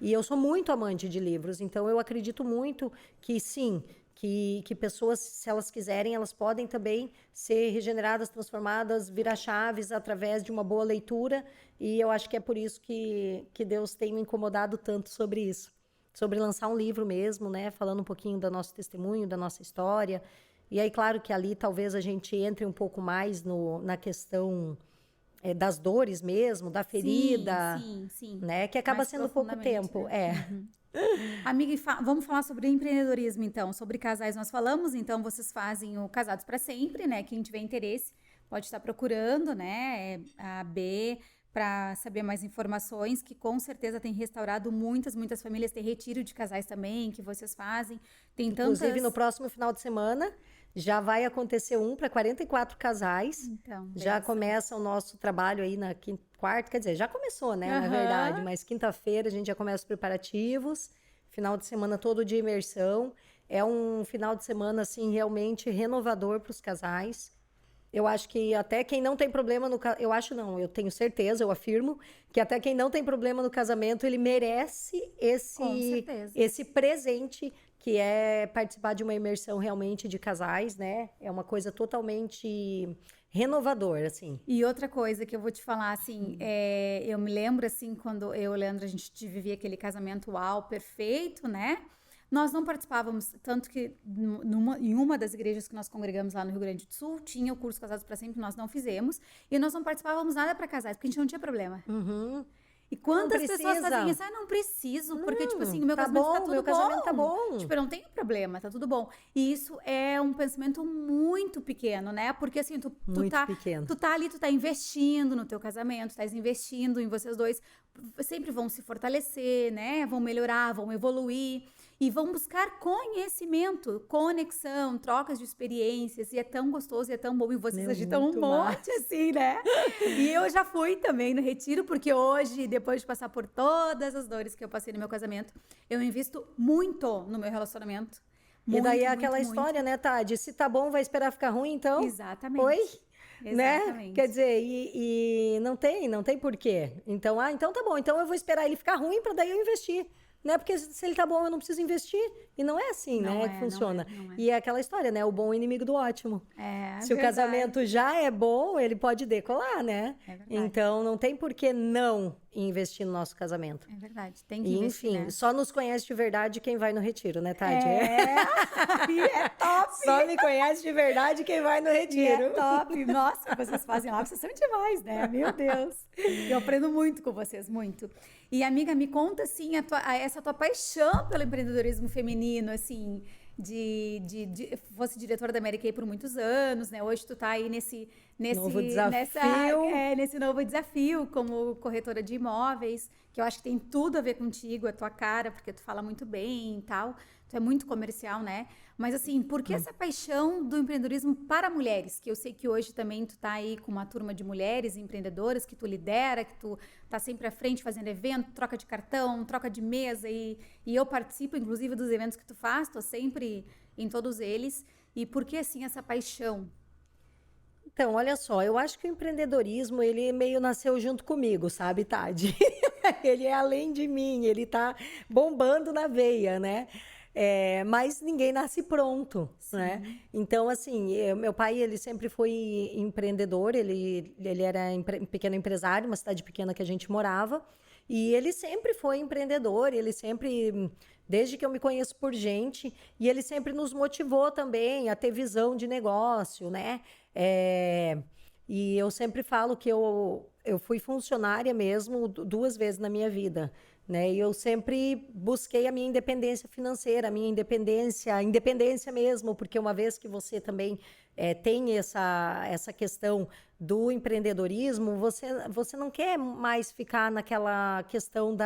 E eu sou muito amante de livros, então eu acredito muito que, sim, que pessoas, se elas quiserem, elas podem também ser regeneradas, transformadas, virar chaves através de uma boa leitura. E eu acho que é por isso que Deus tem me incomodado tanto sobre isso. Sobre lançar um livro mesmo, né? Falando um pouquinho do nosso testemunho, da nossa história. E aí, claro que ali talvez a gente entre um pouco mais na questão das dores mesmo, da ferida, sim. né? Que acaba Mais sendo pouco tempo. né? Amiga, vamos falar sobre empreendedorismo, então, sobre casais. Nós falamos, então, vocês fazem o Casados para Sempre, né? Quem tiver interesse pode estar procurando, né? A B, para saber mais informações, que com certeza tem restaurado muitas famílias. Tem retiro de casais também, que vocês fazem. Tem Inclusive, no próximo final de semana, já vai acontecer um para 44 casais. Então, já começa o nosso trabalho aí na quarta, quer dizer, já começou, né, na verdade, mas quinta-feira a gente já começa os preparativos, final de semana todo de imersão. É um final de semana, assim, realmente renovador para os casais. Eu acho que até quem não tem problema no casamento, eu acho não, eu tenho certeza, eu afirmo, que até quem não tem problema no casamento, ele merece esse presente, que é participar de uma imersão realmente de casais, né? É uma coisa totalmente renovadora, assim. E outra coisa que eu vou te falar, assim, eu me lembro, assim, quando eu e o Leandro, a gente vivia aquele casamento uau, perfeito, né? Nós não participávamos, tanto que em uma das igrejas que nós congregamos lá no Rio Grande do Sul, tinha o curso Casados para Sempre, nós não fizemos, e nós não participávamos nada para casais, porque a gente não tinha problema. E quantas pessoas fazem isso? Não preciso, porque, tipo assim, o meu casamento tá tudo bom. Meu casamento tá bom. Tipo, eu não tenho problema, tá tudo bom. E isso é um pensamento muito pequeno, né? Porque, assim, tu tá ali, tu tá investindo no teu casamento, tá investindo em vocês dois, sempre vão se fortalecer, né? Vão melhorar, vão evoluir. E vão buscar conhecimento, conexão, trocas de experiências. E é tão gostoso e é tão bom. E vocês agitam um monte, assim, né? E eu já fui também no retiro, porque hoje, depois de passar por todas as dores que eu passei no meu casamento, eu invisto muito no meu relacionamento. E daí é aquela história, né, Tade? Se tá bom, vai esperar ficar ruim, então? Exatamente. Oi? Exatamente. Né? Quer dizer, e não tem porquê. Então, então tá bom. Então eu vou esperar ele ficar ruim para daí eu investir. Né? Porque se ele tá bom, eu não preciso investir. E não é assim, né, que funciona. Não é. E é aquela história, né? O bom é inimigo do ótimo. Se o casamento já é bom, ele pode decolar, né? É verdade. Então, não tem por que não investir no nosso casamento. É verdade, tem que investir, enfim, né? só nos conhece de verdade quem vai no retiro, né, Tati? É top! Só me conhece de verdade quem vai no retiro. É top! Nossa, o que vocês fazem lá, vocês são demais, né? Meu Deus! Eu aprendo muito com vocês, muito. E, amiga, me conta, assim, essa tua paixão pelo empreendedorismo feminino, assim, fosse diretora da Mary Kay por muitos anos, né? Hoje tu tá aí nesse novo desafio. nesse novo desafio como corretora de imóveis, que eu acho que tem tudo a ver contigo, a tua cara, porque tu fala muito bem e tal. Tu é muito comercial, né? Mas assim, por que essa paixão do empreendedorismo para mulheres? Que eu sei que hoje também tu tá aí com uma turma de mulheres empreendedoras, que tu lidera, que tu tá sempre à frente fazendo evento, troca de cartão, troca de mesa, e eu participo, inclusive, dos eventos que tu faz, tô sempre em todos eles. E por que, assim, essa paixão? Então, olha só, eu acho que o empreendedorismo, ele meio nasceu junto comigo, sabe, Tade? Ele é além de mim, ele tá bombando na veia, né? Mas ninguém nasce pronto, né? Então, assim, meu pai, ele sempre foi empreendedor, ele era pequeno empresário, uma cidade pequena que a gente morava, e ele sempre foi empreendedor, ele sempre, desde que eu me conheço por gente, e ele sempre nos motivou também a ter visão de negócio, né? E eu sempre falo que eu fui funcionária mesmo 2 vezes na minha vida, né? E eu sempre busquei a minha independência financeira, a minha independência mesmo, porque uma vez que você também tem essa questão do empreendedorismo, você não quer mais ficar naquela questão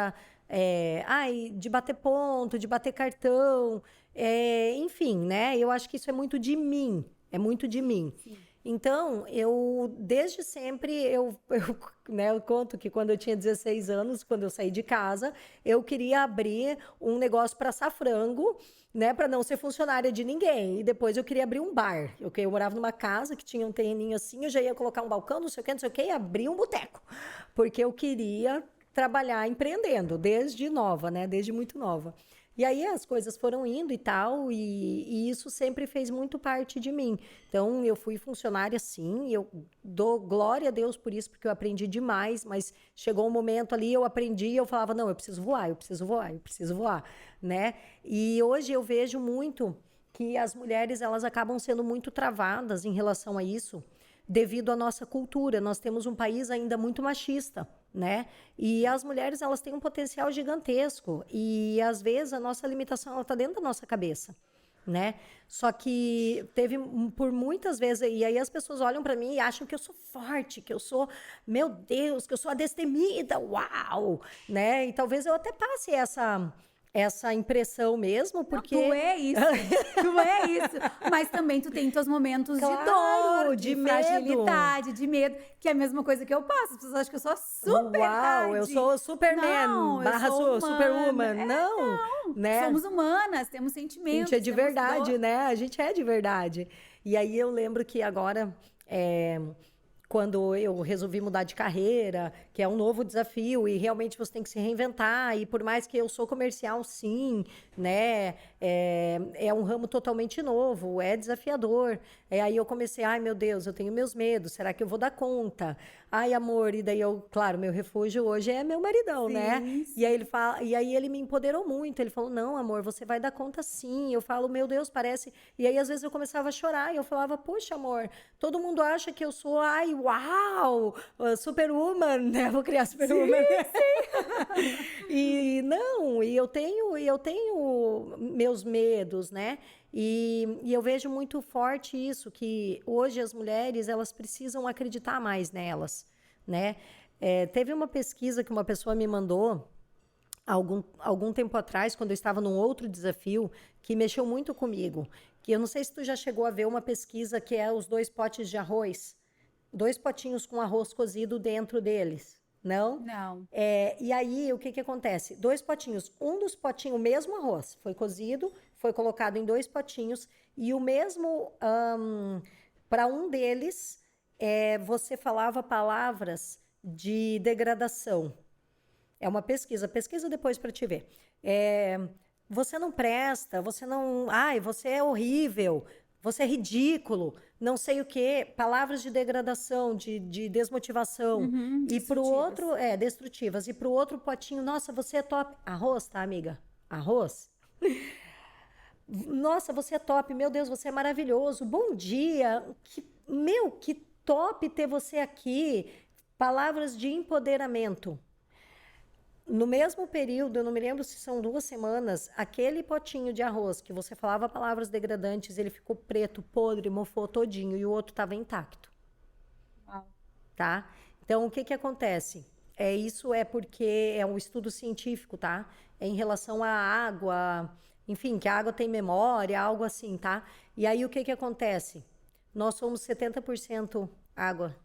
de bater ponto, de bater cartão, enfim, né? Eu acho que isso é muito de mim, Sim. Então, desde sempre, eu conto que quando eu tinha 16 anos, quando eu saí de casa, eu queria abrir um negócio para assar frango, né, para não ser funcionária de ninguém. E depois eu queria abrir um bar. Eu morava numa casa que tinha um terreninho assim, eu já ia colocar um balcão, não sei o que, e abrir um boteco. Porque eu queria trabalhar empreendendo, desde nova, né, desde muito nova. E aí as coisas foram indo e tal, e isso sempre fez muito parte de mim. Então, eu fui funcionária, sim, eu dou glória a Deus por isso, porque eu aprendi demais, mas chegou um momento ali, eu aprendi e eu falava, não, eu preciso voar, eu preciso voar, eu preciso voar, né? E hoje eu vejo muito que as mulheres, elas acabam sendo muito travadas em relação a isso, devido à nossa cultura. Nós temos um país ainda muito machista, né? E as mulheres, elas têm um potencial gigantesco e às vezes a nossa limitação, ela tá dentro da nossa cabeça, né? Só que teve por muitas vezes, e aí as pessoas olham para mim e acham que eu sou forte, que eu sou, meu Deus, que eu sou a destemida, uau, né? E talvez eu até passe essa impressão mesmo, porque... Não, tu é isso, tu é isso. Mas também tu tem teus momentos Claro, de dor, de de fragilidade, de medo, que é a mesma coisa que eu passo. As pessoas acham que eu sou super Uau, eu sou Superman, Não, eu barra sou humana. Superwoman. Não, né? Somos humanas, temos A sentimentos. gente é de temos verdade, dor. né? A gente é de verdade. E aí eu lembro que agora, quando eu resolvi mudar de carreira, que é um novo desafio, e realmente você tem que se reinventar, e por mais que eu sou comercial, sim, né? É um ramo totalmente novo, é desafiador. Aí eu comecei, ai meu Deus, eu tenho meus medos, será que eu vou dar conta? Ai, amor, e daí eu, claro, meu refúgio hoje é meu maridão, né? Sim, E aí ele fala, e aí ele me empoderou muito. Ele falou: "Não, amor, você vai dar conta sim". Eu falo: "Meu Deus, parece". E aí às vezes eu começava a chorar e eu falava: "Poxa, amor, todo mundo acha que eu sou, ai, uau, Superwoman, né? Vou criar Superwoman". E não, e eu tenho meus medos, né? E eu vejo muito forte isso, que hoje as mulheres, elas precisam acreditar mais nelas, né? Teve uma pesquisa que uma pessoa me mandou algum tempo atrás, quando eu estava num outro desafio, que mexeu muito comigo. Que eu não sei se tu já chegou a ver uma pesquisa que é os 2 potes de arroz. 2 potinhos com arroz cozido dentro deles. Não? Não. E aí, o que que acontece? 2 potinhos. Um dos potinhos, o mesmo arroz, foi cozido, foi colocado em 2 potinhos, e o mesmo, para um deles, você falava palavras de degradação. É uma pesquisa. Pesquisa depois para te ver. Você não presta, você não... Ai, você é horrível, você é ridículo, não sei o quê. Palavras de degradação, de desmotivação. E para o outro... destrutivas. E para o outro potinho, nossa, você é top. Arroz, tá, amiga? Arroz? Nossa, você é top. Meu Deus, você é maravilhoso. Bom dia. Que top ter você aqui. Palavras de empoderamento. No mesmo período, eu não me lembro se são 2 semanas, aquele potinho de arroz que você falava palavras degradantes, ele ficou preto, podre, mofou todinho, e o outro estava intacto. Uau. Tá? Então, o que que acontece? Isso é porque é um estudo científico, tá? É em relação à água, enfim, que a água tem memória, algo assim, tá? E aí, o que que acontece? Nós somos 70% água.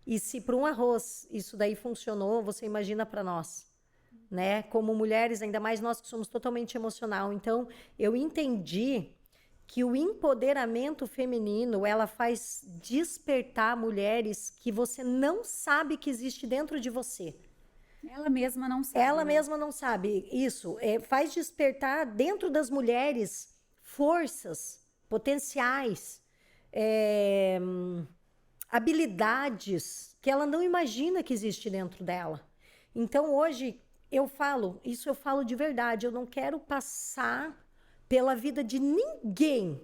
E se para um arroz isso daí funcionou, você imagina para nós, né? Como mulheres, ainda mais nós que somos totalmente emocional. Então, eu entendi que o empoderamento feminino, ela faz despertar mulheres que você não sabe que existe dentro de você. Ela mesma não sabe. Ela né? mesma não sabe. Isso faz despertar dentro das mulheres forças, potenciais, habilidades que ela não imagina que existe dentro dela. Então, hoje, eu falo de verdade, eu não quero passar pela vida de ninguém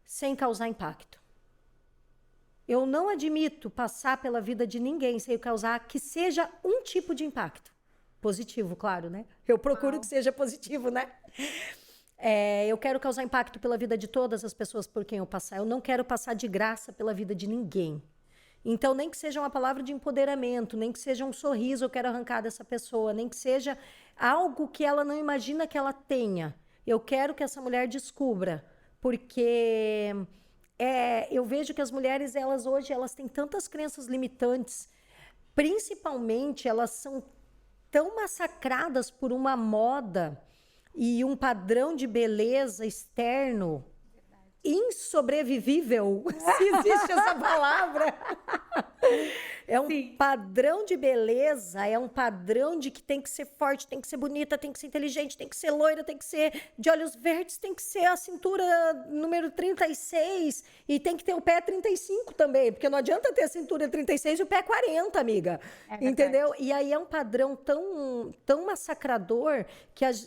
sem causar impacto. Eu não admito passar pela vida de ninguém sem causar que seja um tipo de impacto. Positivo, claro, né? Eu procuro que seja positivo, né? Eu quero causar impacto pela vida de todas as pessoas por quem eu passar. Eu não quero passar de graça pela vida de ninguém. Então, nem que seja uma palavra de empoderamento, nem que seja um sorriso eu quero arrancar dessa pessoa, nem que seja algo que ela não imagina que ela tenha. Eu quero que essa mulher descubra, porque eu vejo que as mulheres, hoje, elas têm tantas crenças limitantes, principalmente elas são tão massacradas por uma moda e um padrão de beleza externo insobrevivível, se existe essa palavra. É um Sim. padrão de beleza, é um padrão de que tem que ser forte, tem que ser bonita, tem que ser inteligente, tem que ser loira, tem que ser de olhos verdes, tem que ser a cintura número 36 e tem que ter o pé 35 também, porque não adianta ter a cintura 36 e o pé 40, amiga. Entendeu? E aí é um padrão tão massacrador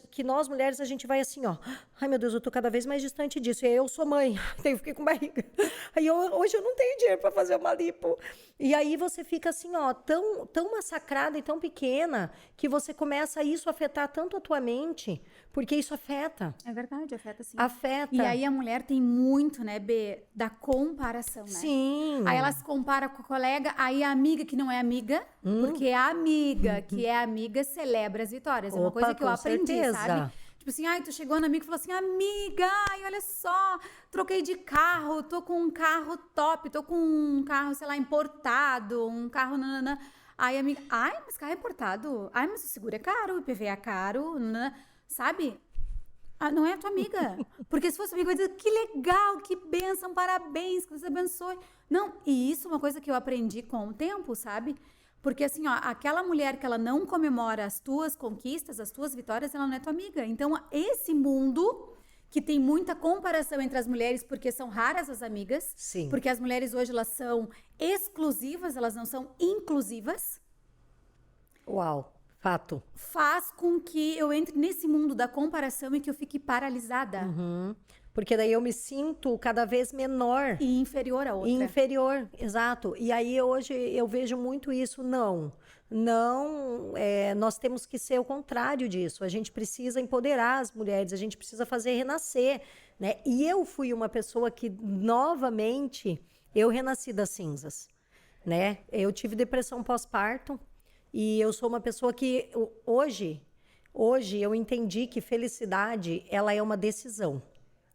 que nós mulheres a gente vai assim, ó, ai meu Deus, eu tô cada vez mais distante disso. E aí eu sou mãe, eu fiquei com barriga. Aí hoje eu não tenho dinheiro para fazer uma lipo. E aí você fica assim, ó, tão massacrada e tão pequena que você começa a isso afetar tanto a tua mente, porque isso afeta. É verdade, afeta sim. Afeta. E aí a mulher tem muito, né, Bê, da comparação, né? Sim. Aí ela se compara com a colega, aí a amiga que não é amiga, porque a amiga que é amiga celebra as vitórias. É uma Opa, coisa que eu com aprendi, certeza. sabe? Tipo assim, ai, tu chegou na amiga e falou assim, amiga, ai, olha só, troquei de carro, tô com um carro top, tô com um carro, sei lá, importado, um carro nananã. Aí a amiga, ai, mas carro é importado? Ai, mas o seguro é caro, o IPVA é caro, nananã. Sabe? Ah, não é a tua amiga. Porque se fosse amiga, eu ia dizer, que legal, que bênção, parabéns, que Deus abençoe. Não, e isso é uma coisa que eu aprendi com o tempo, sabe? Porque assim, ó, aquela mulher que ela não comemora as tuas conquistas, as tuas vitórias, ela não é tua amiga. Então, esse mundo que tem muita comparação entre as mulheres, porque são raras as amigas, Sim. porque as mulheres hoje elas são exclusivas, elas não são inclusivas, Uau, fato. faz com que eu entre nesse mundo da comparação e que eu fique paralisada Porque daí eu me sinto cada vez menor. e inferior a outra. Inferior, exato. E aí hoje eu vejo muito isso. Não, nós temos que ser o contrário disso. A gente precisa empoderar as mulheres, a gente precisa fazer renascer, né? E eu fui uma pessoa que, novamente, eu renasci das cinzas, né? Eu tive depressão pós-parto e eu sou uma pessoa que hoje eu entendi que felicidade, ela é uma decisão.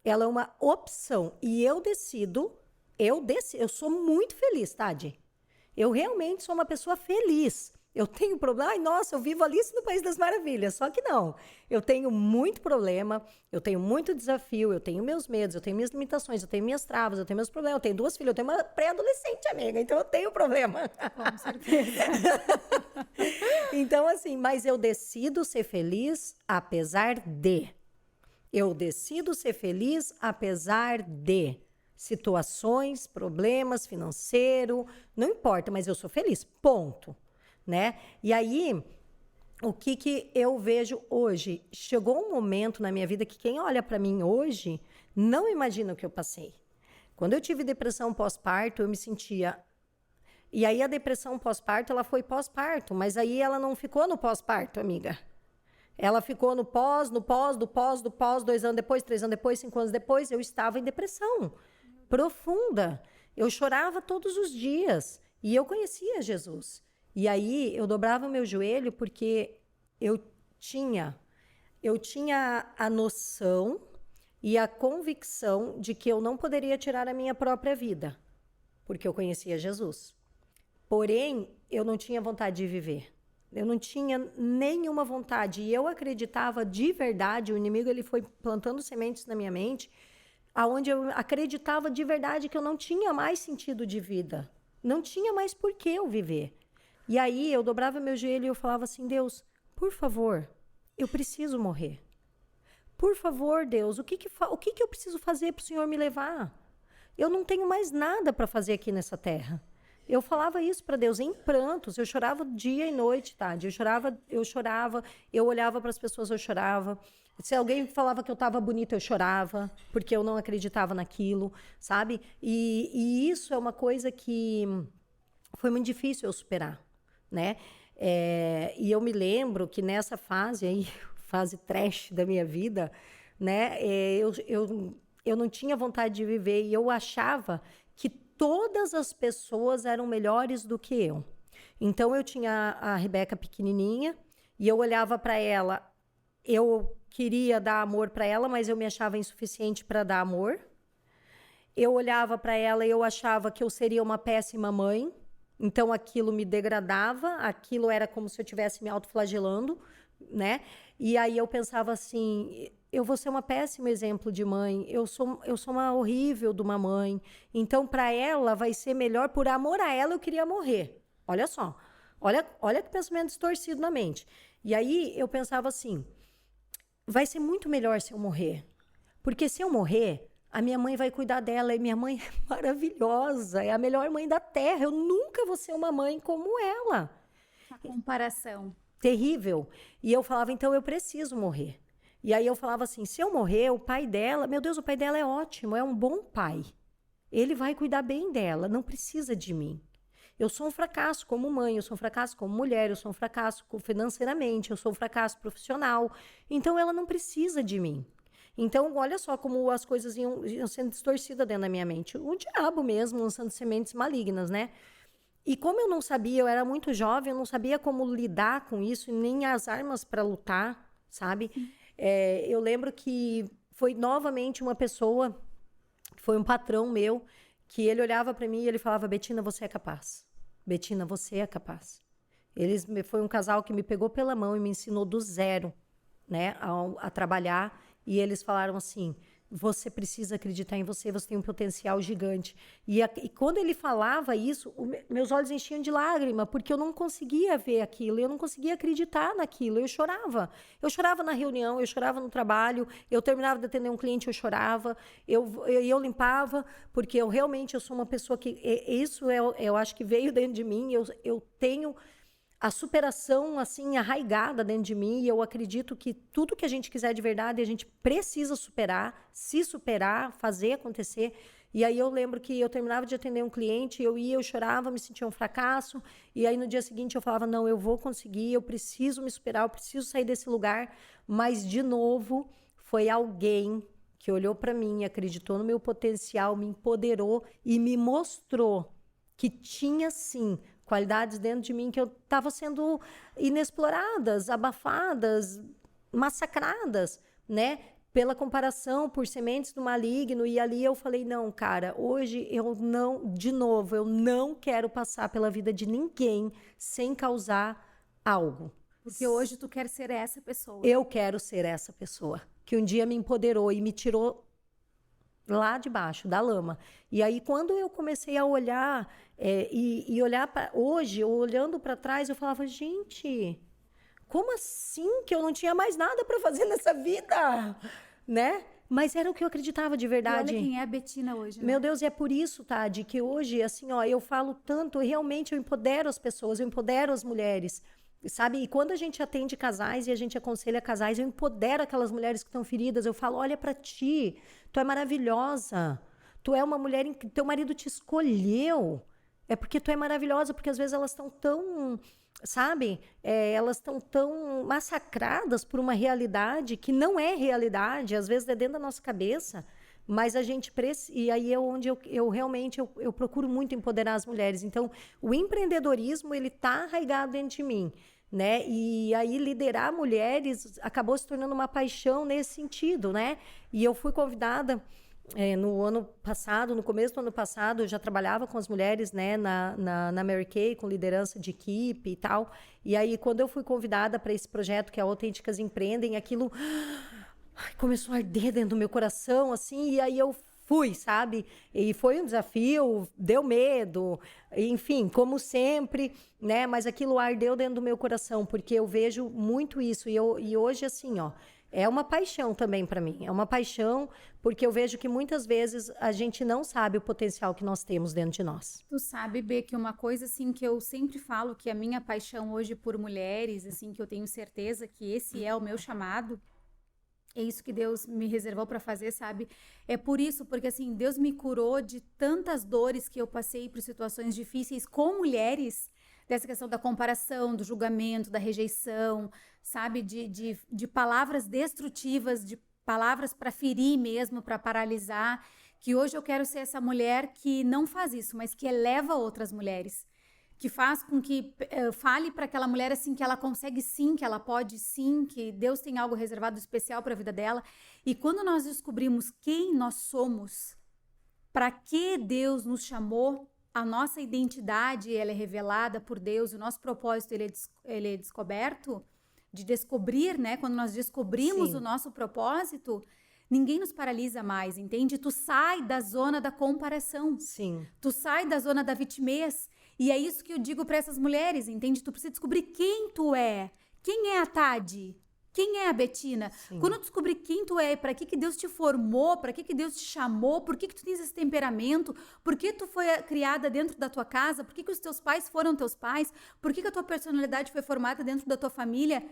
Ela é uma opção e eu decido, eu sou muito feliz, Tadi. Eu realmente sou uma pessoa feliz. Eu tenho problema, ai, nossa, eu vivo Alice no País das Maravilhas, só que não. Eu tenho muito problema, eu tenho muito desafio, eu tenho meus medos, eu tenho minhas limitações, eu tenho minhas travas, eu tenho meus problemas, eu tenho 2 filhas, eu tenho uma pré-adolescente, amiga, então eu tenho problema. Com certeza. Então, assim, mas eu decido ser feliz apesar de. Eu decido ser feliz apesar de situações, problemas, financeiro, não importa, mas eu sou feliz, ponto, né? E aí, o que eu vejo hoje? Chegou um momento na minha vida que quem olha para mim hoje não imagina o que eu passei. Quando eu tive depressão pós-parto, eu me sentia... E aí a depressão pós-parto, ela foi pós-parto, mas aí ela não ficou no pós-parto, amiga. Ela ficou no pós, 2 anos depois, 3 anos depois, 5 anos depois, eu estava em depressão profunda. Eu chorava todos os dias e eu conhecia Jesus. E aí eu dobrava meu joelho porque eu tinha a noção e a convicção de que eu não poderia tirar a minha própria vida, porque eu conhecia Jesus. Porém, eu não tinha vontade de viver. Eu não tinha nenhuma vontade. E eu acreditava de verdade, o inimigo ele foi plantando sementes na minha mente, aonde eu acreditava de verdade que eu não tinha mais sentido de vida. Não tinha mais por que eu viver. E aí eu dobrava meu joelho e eu falava assim, Deus, por favor, eu preciso morrer. Por favor, Deus, o que eu preciso fazer para o Senhor me levar? Eu não tenho mais nada para fazer aqui nessa terra. Eu falava isso para Deus em prantos, eu chorava dia e noite, Tade. Eu chorava, eu olhava para as pessoas, eu chorava. Se alguém falava que eu estava bonita, eu chorava, porque eu não acreditava naquilo, sabe? E isso é uma coisa que foi muito difícil eu superar, né? E eu me lembro que nessa fase aí, fase trash da minha vida, né? Eu não tinha vontade de viver e eu achava que todas as pessoas eram melhores do que eu. Então, eu tinha a Rebeca pequenininha e eu olhava para ela, eu queria dar amor para ela, mas eu me achava insuficiente para dar amor. Eu olhava para ela e eu achava que eu seria uma péssima mãe, então aquilo me degradava, aquilo era como se eu estivesse me autoflagelando, né? E aí eu pensava assim, eu vou ser uma péssima exemplo de mãe, eu sou uma horrível de uma mãe, então para ela vai ser melhor, por amor a ela eu queria morrer, Olha só. Olha que pensamento distorcido na mente. E aí eu pensava assim, vai ser muito melhor se eu morrer. Porque se eu morrer, a minha mãe vai cuidar dela. E minha mãe é maravilhosa, é a melhor mãe da terra. Eu nunca vou ser uma mãe como ela. A comparação. Terrível. E eu falava, então eu preciso morrer. E aí eu falava assim, se eu morrer, o pai dela, meu Deus, o pai dela é ótimo, é um bom pai. Ele vai cuidar bem dela, não precisa de mim. Eu sou um fracasso como mãe, eu sou um fracasso como mulher, eu sou um fracasso financeiramente, eu sou um fracasso profissional. Então ela não precisa de mim. Então, olha só como as coisas iam sendo distorcidas dentro da minha mente. O diabo mesmo lançando sementes malignas, né? E como eu não sabia, eu era muito jovem, eu não sabia como lidar com isso, nem as armas para lutar, sabe? Eu lembro que foi novamente uma pessoa, foi um patrão meu, que ele olhava para mim e ele falava, Betina, você é capaz. Betina, você é capaz. Foi um casal que me pegou pela mão e me ensinou do zero, né, a trabalhar. E eles falaram assim, você precisa acreditar em você, você tem um potencial gigante. E quando ele falava isso, meus olhos enchiam de lágrima, porque eu não conseguia ver aquilo, eu não conseguia acreditar naquilo, eu chorava. Eu chorava na reunião, eu chorava no trabalho, eu terminava de atender um cliente, eu chorava, eu limpava, porque eu sou uma pessoa que, eu acho que veio dentro de mim, eu tenho a superação, assim, arraigada dentro de mim, e eu acredito que tudo que a gente quiser de verdade, a gente precisa superar, se superar, fazer acontecer. E aí eu lembro que eu terminava de atender um cliente, eu chorava, me sentia um fracasso, e aí no dia seguinte eu falava, não, eu vou conseguir, eu preciso me superar, eu preciso sair desse lugar, mas de novo, foi alguém que olhou para mim, acreditou no meu potencial, me empoderou e me mostrou que tinha, sim, qualidades dentro de mim que eu estava sendo inexploradas, abafadas, massacradas, né? Pela comparação, por sementes do maligno. E ali eu falei, não, cara, hoje eu não quero passar pela vida de ninguém sem causar algo. Porque hoje tu quer ser essa pessoa. Eu quero ser essa pessoa que um dia me empoderou e me tirou lá de baixo, da lama. E aí, quando eu comecei a olhar, e olhar para hoje, olhando para trás, eu falava, gente, como assim que eu não tinha mais nada para fazer nessa vida? Né? Mas era o que eu acreditava de verdade. E olha quem é a Betina hoje, né? Meu Deus, e é por isso, Tade, que hoje, assim, ó, eu falo tanto, realmente eu empodero as pessoas, eu empodero as mulheres, sabe? E quando a gente atende casais e a gente aconselha casais, eu empodero aquelas mulheres que estão feridas, eu falo, olha para ti, tu é maravilhosa, tu é uma mulher em que teu marido te escolheu, é porque tu é maravilhosa, porque às vezes elas estão tão, sabe? Elas estão tão massacradas por uma realidade que não é realidade, às vezes é dentro da nossa cabeça, mas a gente e aí é onde eu realmente eu procuro muito empoderar as mulheres. Então, o empreendedorismo, ele tá arraigado dentro de mim, né? E aí liderar mulheres acabou se tornando uma paixão nesse sentido, né? E eu fui convidada no ano passado, no começo do ano passado, eu já trabalhava com as mulheres, né, na Mary Kay, com liderança de equipe e tal. E aí, quando eu fui convidada para esse projeto que é Autênticas Empreendem, aquilo começou a arder dentro do meu coração, assim, e aí eu fui, sabe? E foi um desafio, deu medo, enfim, como sempre, né? Mas aquilo ardeu dentro do meu coração, porque eu vejo muito isso. E hoje, assim, ó, é uma paixão também para mim. É uma paixão, porque eu vejo que muitas vezes a gente não sabe o potencial que nós temos dentro de nós. Tu sabe, Bê, que uma coisa, assim, que eu sempre falo, que a minha paixão hoje por mulheres, assim, que eu tenho certeza que esse é o meu chamado, é isso que Deus me reservou para fazer, sabe? É por isso, porque assim, Deus me curou de tantas dores que eu passei por situações difíceis com mulheres, dessa questão da comparação, do julgamento, da rejeição, sabe? De palavras destrutivas, de palavras para ferir mesmo, para paralisar, que hoje eu quero ser essa mulher que não faz isso, mas que eleva outras mulheres. Que faz com que fale para aquela mulher assim que ela consegue sim, que ela pode sim, que Deus tem algo reservado especial para a vida dela. E quando nós descobrimos quem nós somos, para que Deus nos chamou, a nossa identidade ela é revelada por Deus, o nosso propósito ele é descoberto, de descobrir, né? Quando nós descobrimos o nosso propósito, ninguém nos paralisa mais, entende? Tu sai da zona da comparação. Sim. Tu sai da zona da vitimez. E é isso que eu digo para essas mulheres, entende? Tu precisa descobrir quem tu é. Quem é a Tade? Quem é a Betina? Sim. Quando eu descobrir quem tu é, para que Deus te formou, para que Deus te chamou, por que tu tens esse temperamento, por que tu foi criada dentro da tua casa, por que os teus pais foram teus pais, por que a tua personalidade foi formada dentro da tua família?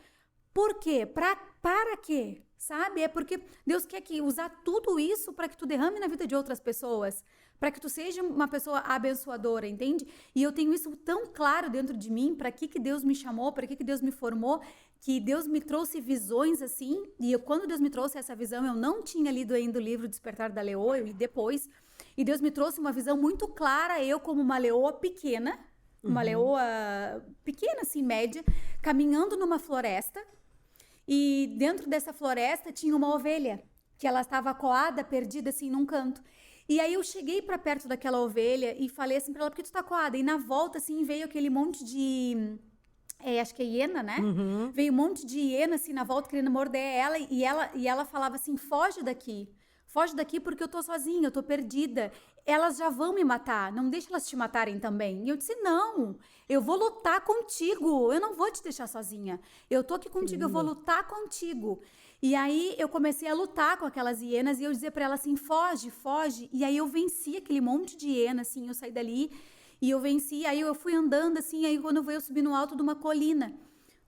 Por quê? Para quê? Sabe? É porque Deus quer usar tudo isso para que tu derrame na vida de outras pessoas, para que tu seja uma pessoa abençoadora, entende? E eu tenho isso tão claro dentro de mim, para que Deus me chamou, para que Deus me formou, que Deus me trouxe visões assim, e quando Deus me trouxe essa visão, eu não tinha lido ainda o livro Despertar da Leoa, eu li depois, e Deus me trouxe uma visão muito clara, eu como uma leoa pequena, uma leoa pequena assim, média, caminhando numa floresta, e dentro dessa floresta tinha uma ovelha, que ela estava acuada, perdida assim num canto. E aí eu cheguei para perto daquela ovelha e falei assim para ela, por que tu tá acuada? E na volta assim veio aquele monte de... acho que é hiena, né? Veio um monte de hiena assim na volta querendo morder ela e ela falava assim, foge daqui porque eu tô sozinha, eu tô perdida. Elas já vão me matar, não deixa elas te matarem também. E eu disse, não, eu vou lutar contigo, eu não vou te deixar sozinha. Eu tô aqui contigo, eu vou lutar contigo. E aí eu comecei a lutar com aquelas hienas e eu dizia pra ela assim, foge, foge. E aí eu venci aquele monte de hiena, assim, eu saí dali e eu venci. Aí eu fui andando assim, aí quando eu subi no alto de uma colina,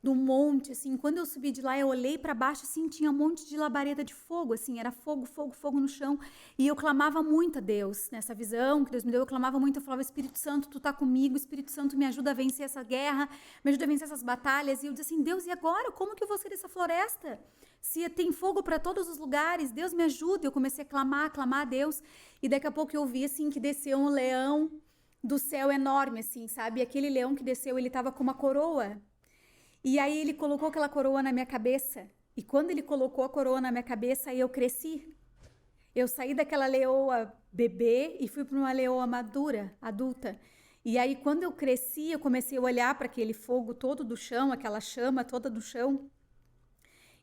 de um monte, assim, quando eu subi de lá, eu olhei para baixo, assim, tinha um monte de labareda de fogo, assim, era fogo, fogo, fogo no chão, e eu clamava muito a Deus, nessa visão que Deus me deu, eu clamava muito, eu falava, Espírito Santo, tu tá comigo, Espírito Santo, me ajuda a vencer essa guerra, me ajuda a vencer essas batalhas, e eu disse assim, Deus, e agora? Como que eu vou sair dessa floresta? Se tem fogo para todos os lugares, Deus me ajuda, eu comecei a clamar a Deus, e daqui a pouco eu vi, assim, que desceu um leão do céu enorme, assim, sabe, e aquele leão que desceu, ele tava com uma coroa. E aí ele colocou aquela coroa na minha cabeça. E quando ele colocou a coroa na minha cabeça, aí eu cresci. Eu saí daquela leoa bebê e fui para uma leoa madura, adulta. E aí quando eu cresci, eu comecei a olhar para aquele fogo todo do chão, aquela chama toda do chão.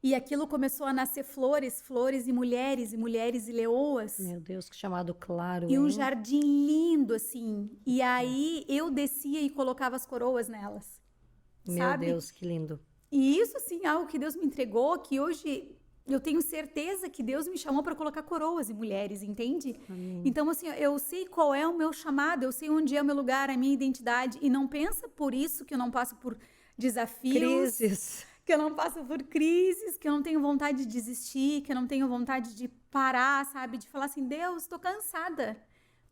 E aquilo começou a nascer flores, flores e mulheres e leoas. Meu Deus, que chamado claro, E um hein? jardim lindo, assim. E aí eu descia e colocava as coroas nelas. Meu Sabe? Deus, que lindo. E isso, assim, é algo que Deus me entregou, que hoje eu tenho certeza que Deus me chamou para colocar coroas em mulheres, entende? Amém. Então, assim, eu sei qual é o meu chamado, eu sei onde é o meu lugar, a minha identidade, e não pensa por isso que eu não passo por desafios, Crises. que eu não passo por crises, que eu não tenho vontade de desistir, que eu não tenho vontade de parar, sabe? De falar assim, Deus, estou cansada.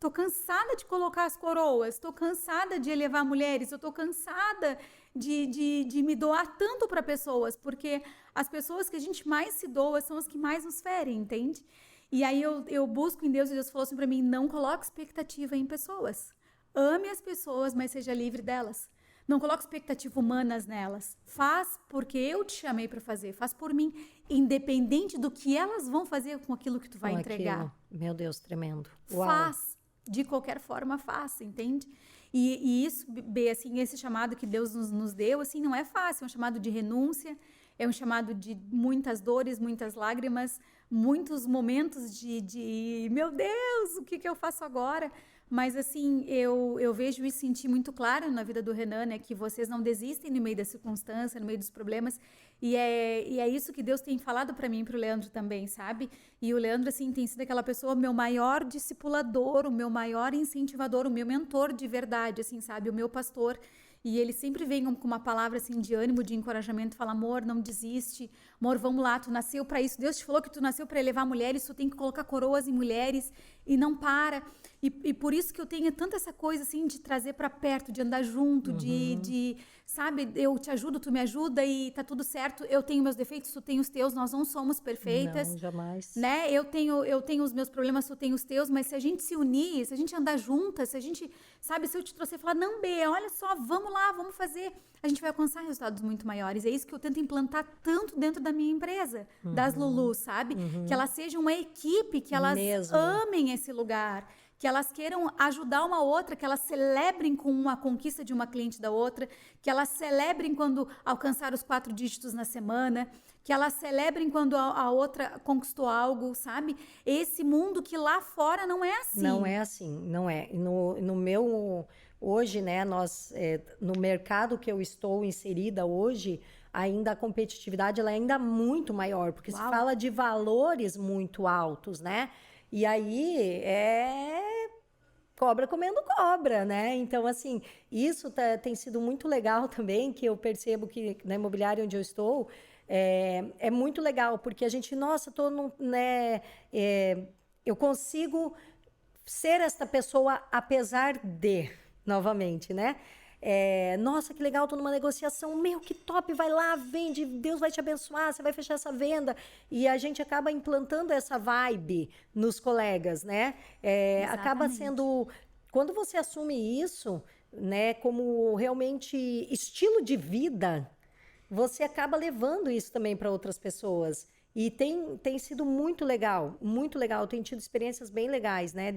Tô cansada de colocar as coroas, tô cansada de elevar mulheres, eu tô cansada de me doar tanto para pessoas, porque as pessoas que a gente mais se doa são as que mais nos ferem, entende? E aí eu busco em Deus e Deus falou assim para mim, não coloque expectativa em pessoas. Ame as pessoas, mas seja livre delas. Não coloque expectativa humanas nelas. Faz porque eu te chamei para fazer, faz por mim, independente do que elas vão fazer com aquilo que tu vai entregar. Aquilo. Meu Deus, tremendo. Uau. Faz. De qualquer forma, faça, entende? E isso, B, assim, esse chamado que Deus nos deu, assim, não é fácil. É um chamado de renúncia, é um chamado de muitas dores, muitas lágrimas, muitos momentos de meu Deus, o que eu faço agora? Mas, assim, eu vejo e senti muito claro na vida do Renan, né? Que vocês não desistem no meio da circunstância, no meio dos problemas. E é isso que Deus tem falado para mim e para o Leandro também, sabe? E o Leandro, assim, tem sido aquela pessoa, meu maior discipulador, o meu maior incentivador, o meu mentor de verdade, assim, sabe? O meu pastor. E ele sempre vem com uma palavra, assim, de ânimo, de encorajamento, fala, amor, não desiste. Amor, vamos lá, tu nasceu para isso. Deus te falou que tu nasceu para elevar mulheres, tu tem que colocar coroas em mulheres e não para. E por isso que eu tenho tanta essa coisa, assim, de trazer para perto, de andar junto, sabe, eu te ajudo, tu me ajuda e tá tudo certo. Eu tenho meus defeitos, tu tem os teus, nós não somos perfeitas. Não, jamais. Né? Eu tenho os meus problemas, tu tem os teus, mas se a gente se unir, se a gente andar juntas, se a gente, sabe, se eu te trouxer e falar, não, B, olha só, vamos lá, vamos fazer, a gente vai alcançar resultados muito maiores. É isso que eu tento implantar tanto dentro da minha empresa, das Lulus, sabe? Que elas sejam uma equipe, que elas amem esse lugar, que elas queiram ajudar uma outra, que elas celebrem com uma conquista de uma cliente da outra, que elas celebrem quando alcançar os 4 dígitos na semana, que elas celebrem quando a outra conquistou algo, sabe? Esse mundo que lá fora não é assim. Não é assim, não é. No meu Hoje, né, no mercado que eu estou inserida hoje, ainda a competitividade ela é ainda muito maior, porque se fala de valores muito altos, né? E aí cobra comendo cobra, né? Então, assim, isso tem sido muito legal também, que eu percebo que na imobiliária onde eu estou, é muito legal, porque a gente, nossa, eu consigo ser esta pessoa apesar de, novamente, né? Nossa, que legal, tô numa negociação, meu, que top, vai lá, vende, Deus vai te abençoar, você vai fechar essa venda. E a gente acaba implantando essa vibe nos colegas, né? Acaba sendo, quando você assume isso, né, como realmente estilo de vida, você acaba levando isso também para outras pessoas. E tem sido muito legal, muito legal. Eu tenho tido experiências bem legais, né?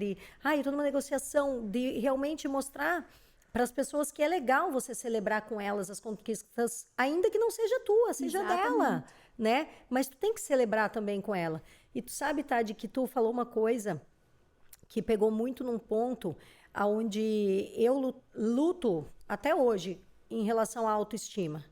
Eu tô numa negociação, de realmente mostrar para as pessoas que é legal você celebrar com elas as conquistas, ainda que não seja tua, seja dela, né? Mas tu tem que celebrar também com ela. E tu sabe, Tade, que tu falou uma coisa que pegou muito num ponto onde eu luto até hoje em relação à autoestima,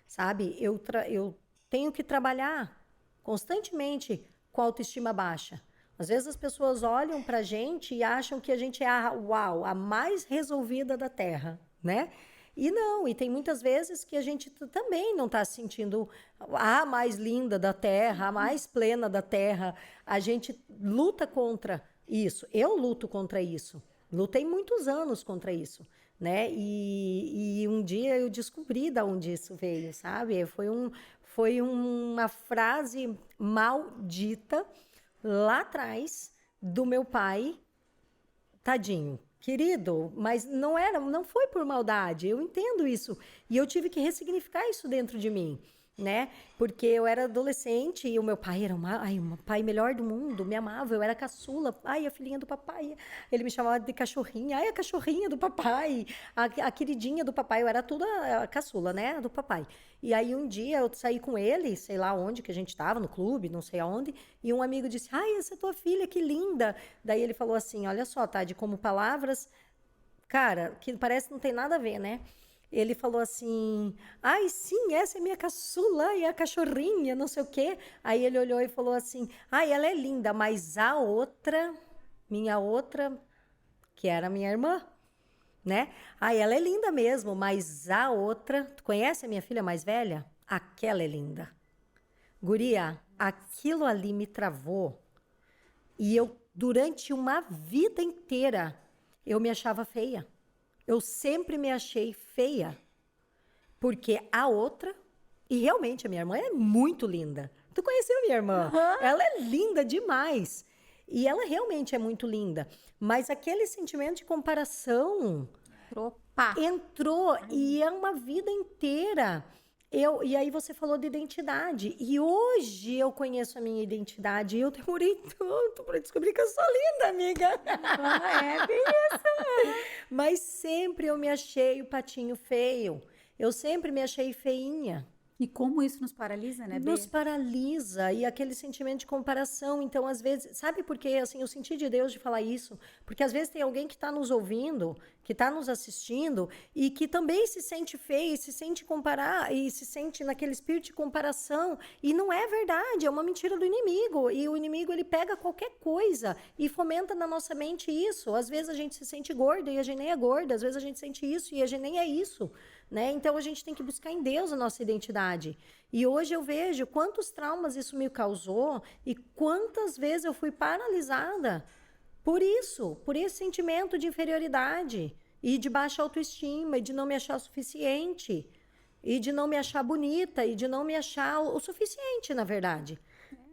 sabe? Eu tenho que trabalhar constantemente com a autoestima baixa. Às vezes as pessoas olham pra gente e acham que a gente é a mais resolvida da Terra, né? E não, e tem muitas vezes que a gente também não está se sentindo a mais linda da Terra, a mais plena da Terra. A gente luta contra isso. Eu luto contra isso. Lutei muitos anos contra isso, né? E um dia eu descobri de onde isso veio, sabe? Foi uma frase maldita lá atrás do meu pai, tadinho, querido, mas não foi por maldade, eu entendo isso, e eu tive que ressignificar isso dentro de mim, né? Porque eu era adolescente e o meu pai era um pai melhor do mundo, me amava, eu era caçula, a filhinha do papai, ele me chamava de cachorrinha, a cachorrinha do papai, a queridinha do papai, eu era tudo a caçula, né, do papai. E aí um dia eu saí com ele, sei lá onde que a gente estava, no clube, não sei aonde, e um amigo disse, essa é tua filha, que linda. Daí ele falou assim, olha só, Tade, como palavras, cara, que parece que não tem nada a ver, né? Ele falou assim, sim, essa é minha caçula, e a cachorrinha, não sei o quê. Aí ele olhou e falou assim, ela é linda, mas a outra, minha outra, que era minha irmã, né? Ela é linda mesmo, mas a outra, tu conhece a minha filha mais velha? Aquela é linda. Guria, aquilo ali me travou. E eu, durante uma vida inteira, eu me achava feia. Eu sempre me achei feia. Porque a outra, e realmente a minha irmã é muito linda. Tu conheceu a minha irmã? Uhum. Ela é linda demais. E ela realmente é muito linda. Mas aquele sentimento de comparação entrou e é uma vida inteira. E aí você falou de identidade. E hoje eu conheço a minha identidade. E eu demorei tanto para descobrir que eu sou linda, amiga. É bem isso. Mas sempre eu me achei o patinho feio. Eu sempre me achei feinha. E como isso nos paralisa, né, Bê? Nos paralisa, e aquele sentimento de comparação. Então, às vezes, sabe por quê? Assim, eu senti de Deus de falar isso, porque às vezes tem alguém que está nos ouvindo, que está nos assistindo, e que também se sente feio, se sente comparar, e se sente naquele espírito de comparação, e não é verdade, é uma mentira do inimigo, e o inimigo, ele pega qualquer coisa e fomenta na nossa mente isso. Às vezes a gente se sente gorda e a gente nem é gorda, às vezes a gente sente isso e a gente nem é isso. Né? Então, a gente tem que buscar em Deus a nossa identidade. E hoje eu vejo quantos traumas isso me causou e quantas vezes eu fui paralisada por isso, por esse sentimento de inferioridade e de baixa autoestima e de não me achar suficiente e de não me achar bonita e de não me achar o suficiente, na verdade.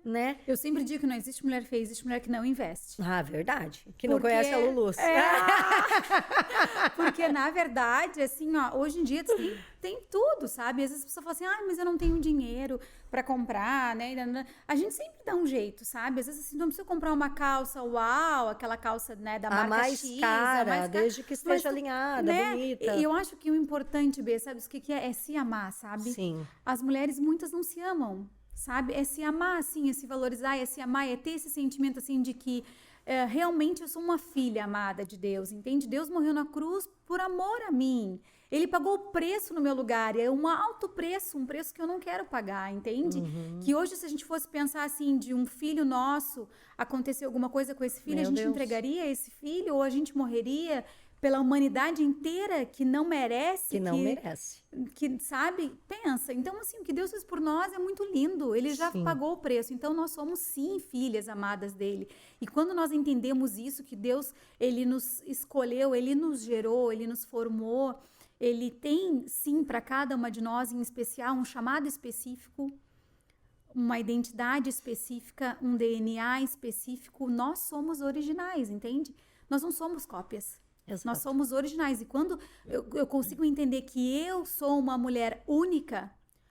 Né? Eu sempre digo que não existe mulher feia, existe mulher que não investe. Verdade. Que não conhece a Lulu. Porque, na verdade, assim, hoje em dia tem tudo, sabe? Às vezes a pessoa fala assim, mas eu não tenho dinheiro pra comprar, né? A gente sempre dá um jeito, sabe? Às vezes, assim, não precisa comprar uma calça, aquela calça, né, da marca mais X. Cara, desde que esteja alinhada, né? Bonita. E eu acho que o importante, Bê, sabe o que é? É se amar, sabe? Sim. As mulheres, muitas não se amam. Sabe? É se amar, assim, é se valorizar, é se amar, é ter esse sentimento, assim, de que realmente eu sou uma filha amada de Deus, entende? Deus morreu na cruz por amor a mim. Ele pagou o preço no meu lugar, e é um alto preço, um preço que eu não quero pagar, entende? Que hoje, se a gente fosse pensar assim, de um filho nosso, acontecer alguma coisa com esse filho, Meu a gente Deus. entregaria esse filho ou a gente morreria pela humanidade inteira que não merece, Que não merece. que, sabe, pensa. Então, assim, o que Deus fez por nós é muito lindo. Ele já Sim. pagou o preço. Então, nós somos, sim, filhas amadas dele. E quando nós entendemos isso, que Deus, ele nos escolheu, ele nos gerou, ele nos formou, ele tem, sim, para cada uma de nós, em especial, um chamado específico, uma identidade específica, um DNA específico. Nós somos originais, entende? Nós não somos cópias. Exato. Nós somos originais. E quando eu consigo entender que eu sou uma mulher única,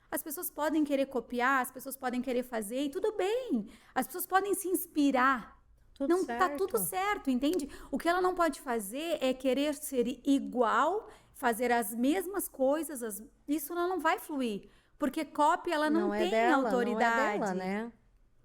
as pessoas podem querer copiar, as pessoas podem querer fazer, e tudo bem. As pessoas podem se inspirar. Tudo Não, certo. tá tudo certo, entende? O que ela não pode fazer é querer ser igual, fazer as mesmas coisas. Isso ela não vai fluir. Porque cópia, ela não é tem dela, autoridade. Não é dela,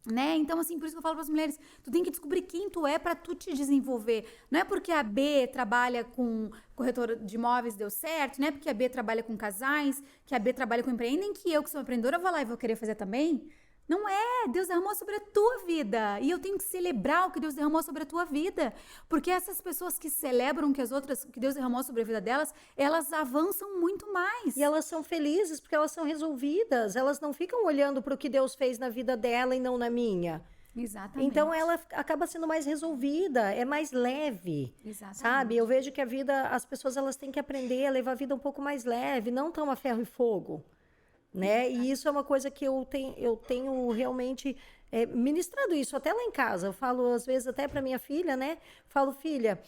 Né? Então, assim, por isso que eu falo para as mulheres, tu tem que descobrir quem tu é para tu te desenvolver. Não é porque a B trabalha com corretora de imóveis deu certo, não é porque a B trabalha com casais, que a B trabalha com empreendedor, que eu, que sou empreendedora, vou lá e vou querer fazer também. Não é, Deus derramou sobre a tua vida, e eu tenho que celebrar o que Deus derramou sobre a tua vida, porque essas pessoas que celebram que as outras, que Deus derramou sobre a vida delas, elas avançam muito mais. E elas são felizes porque elas são resolvidas, elas não ficam olhando para o que Deus fez na vida dela e não na minha. Exatamente. Então ela acaba sendo mais resolvida, é mais leve, Exatamente. sabe? Eu vejo que a vida, as pessoas elas têm que aprender a levar a vida um pouco mais leve, não tão a ferro e fogo, né? E isso é uma coisa que eu tenho realmente ministrado isso até lá em casa. Eu falo às vezes até para minha filha, né? Falo, filha,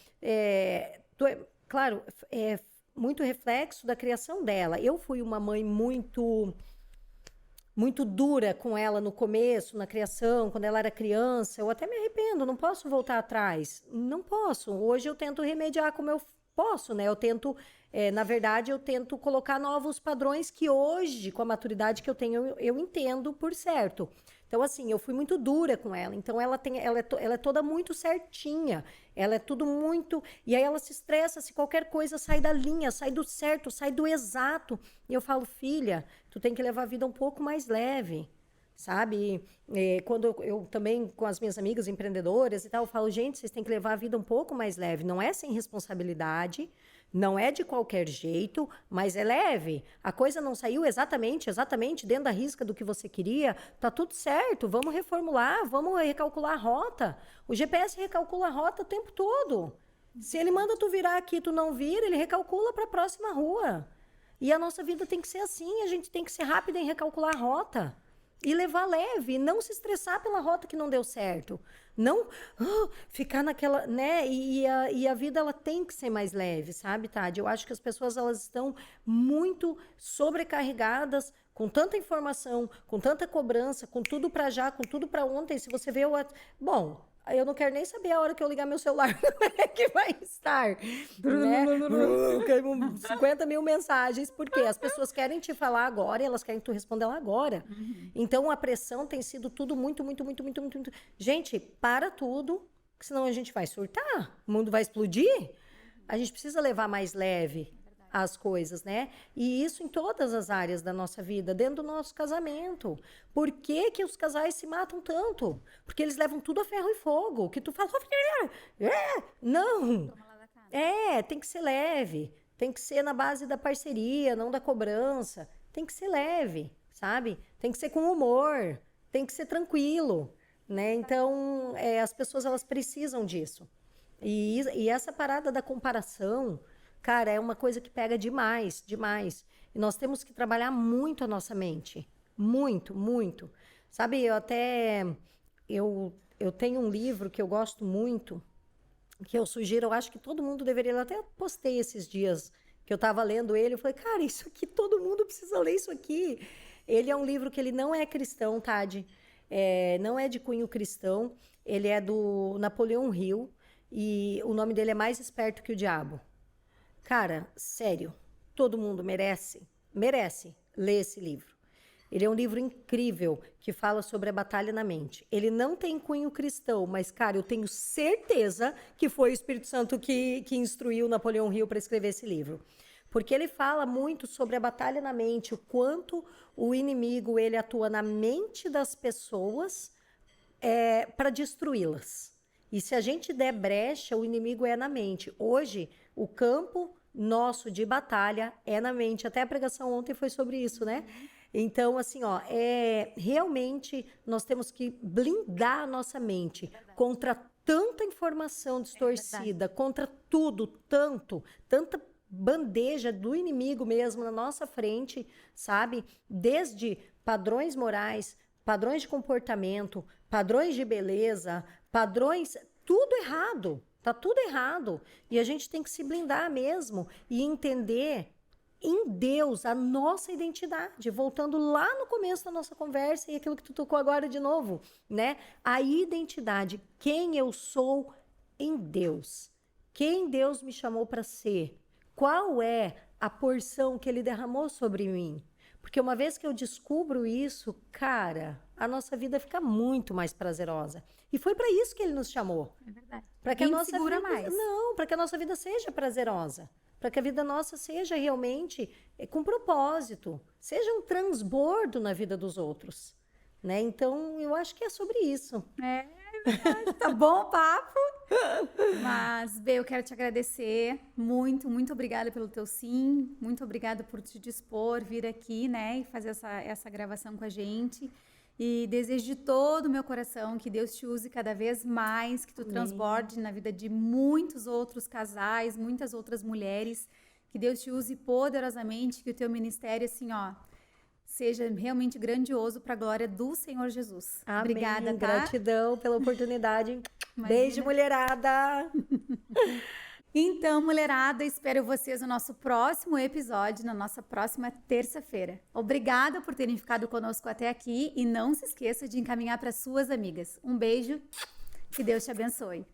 claro, é muito reflexo da criação dela. Eu fui uma mãe muito dura com ela no começo, na criação, quando ela era criança. Eu até me arrependo, não posso voltar atrás. Não posso. Hoje eu tento remediar como eu posso, né? Eu tento, na verdade, eu tento colocar novos padrões que hoje, com a maturidade que eu tenho, eu entendo por certo. Então, assim, eu fui muito dura com ela. Então, ela é toda muito certinha. Ela é tudo muito... E aí ela se estressa se qualquer coisa sai da linha, sai do certo, sai do exato. E eu falo, filha, tu tem que levar a vida um pouco mais leve, sabe? Quando eu também, com as minhas amigas empreendedoras e tal, eu falo, gente, vocês têm que levar a vida um pouco mais leve. Não é sem responsabilidade, não é de qualquer jeito, mas é leve. A coisa não saiu exatamente dentro da risca do que você queria, tá tudo certo, vamos reformular, vamos recalcular a rota. O GPS recalcula a rota o tempo todo. Se ele manda tu virar aqui, tu não vira, ele recalcula para a próxima rua. E a nossa vida tem que ser assim, a gente tem que ser rápida em recalcular a rota. E levar leve, não se estressar pela rota que não deu certo. Não ficar naquela, né? E a vida, ela tem que ser mais leve, sabe, Tade? Eu acho que as pessoas, elas estão muito sobrecarregadas com tanta informação, com tanta cobrança, com tudo para já, com tudo para ontem. Se você vê o... Bom, eu não quero nem saber a hora que eu ligar meu celular como é que vai estar, né? 50 mil mensagens, porque as pessoas querem te falar agora e elas querem que tu responda ela agora. Então, a pressão tem sido tudo muito... Gente, para tudo, senão a gente vai surtar, o mundo vai explodir. A gente precisa levar mais leve as coisas, né? E isso em todas as áreas da nossa vida, dentro do nosso casamento. Por que que os casais se matam tanto? Porque eles levam tudo a ferro e fogo. Que tu fala, não. Tem que ser leve. Tem que ser na base da parceria, não da cobrança. Tem que ser leve, sabe? Tem que ser com humor. Tem que ser tranquilo, né? Então, as pessoas, elas precisam disso. E essa parada da comparação... Cara, é uma coisa que pega demais, demais. E nós temos que trabalhar muito a nossa mente. Muito, muito. Sabe, eu tenho um livro que eu gosto muito, que eu sugiro, eu acho que todo mundo deveria ler. Eu até postei esses dias que eu estava lendo ele. Eu falei, cara, isso aqui, todo mundo precisa ler isso aqui. Ele é um livro que ele não é cristão, Tade. Não é de cunho cristão. Ele é do Napoleão Hill. E o nome dele é Mais Esperto que o Diabo. Cara, sério, todo mundo merece ler esse livro. Ele é um livro incrível que fala sobre a batalha na mente. Ele não tem cunho cristão, mas, cara, eu tenho certeza que foi o Espírito Santo que instruiu Napoleão Hill para escrever esse livro. Porque ele fala muito sobre a batalha na mente, o quanto o inimigo ele atua na mente das pessoas para destruí-las. E se a gente der brecha, o inimigo é na mente. Hoje, o campo nosso de batalha é na mente. Até a pregação ontem foi sobre isso, né? Então, assim, realmente nós temos que blindar a nossa mente contra tanta informação distorcida, contra tudo, tanta bandeja do inimigo mesmo na nossa frente, sabe? Desde padrões morais, padrões de comportamento, padrões de beleza, padrões, tudo errado, tá tudo errado. E a gente tem que se blindar mesmo e entender em Deus a nossa identidade, voltando lá no começo da nossa conversa e aquilo que tu tocou agora de novo, né? A identidade, quem eu sou em Deus, quem Deus me chamou para ser, qual é a porção que Ele derramou sobre mim. Porque uma vez que eu descubro isso, cara, a nossa vida fica muito mais prazerosa. E foi para isso que Ele nos chamou. É verdade. Para que a nossa segura vida, mais. não, para que a nossa vida seja prazerosa. Para que a vida nossa seja realmente com propósito, seja um transbordo na vida dos outros, né? Então, eu acho que é sobre isso. É verdade, tá bom o papo. Mas, Bê, eu quero te agradecer muito, muito obrigada pelo teu sim, muito obrigada por te dispor, vir aqui, né, e fazer essa gravação com a gente. E desejo de todo o meu coração que Deus te use cada vez mais, que tu transborde na vida de muitos outros casais, muitas outras mulheres, que Deus te use poderosamente, que o teu ministério, assim, seja realmente grandioso para a glória do Senhor Jesus. Amém. Obrigada, tá? Gratidão pela oportunidade. Imagina. Beijo, mulherada! Então, mulherada, espero vocês no nosso próximo episódio, na nossa próxima terça-feira. Obrigada por terem ficado conosco até aqui e não se esqueça de encaminhar para suas amigas. Um beijo, que Deus te abençoe.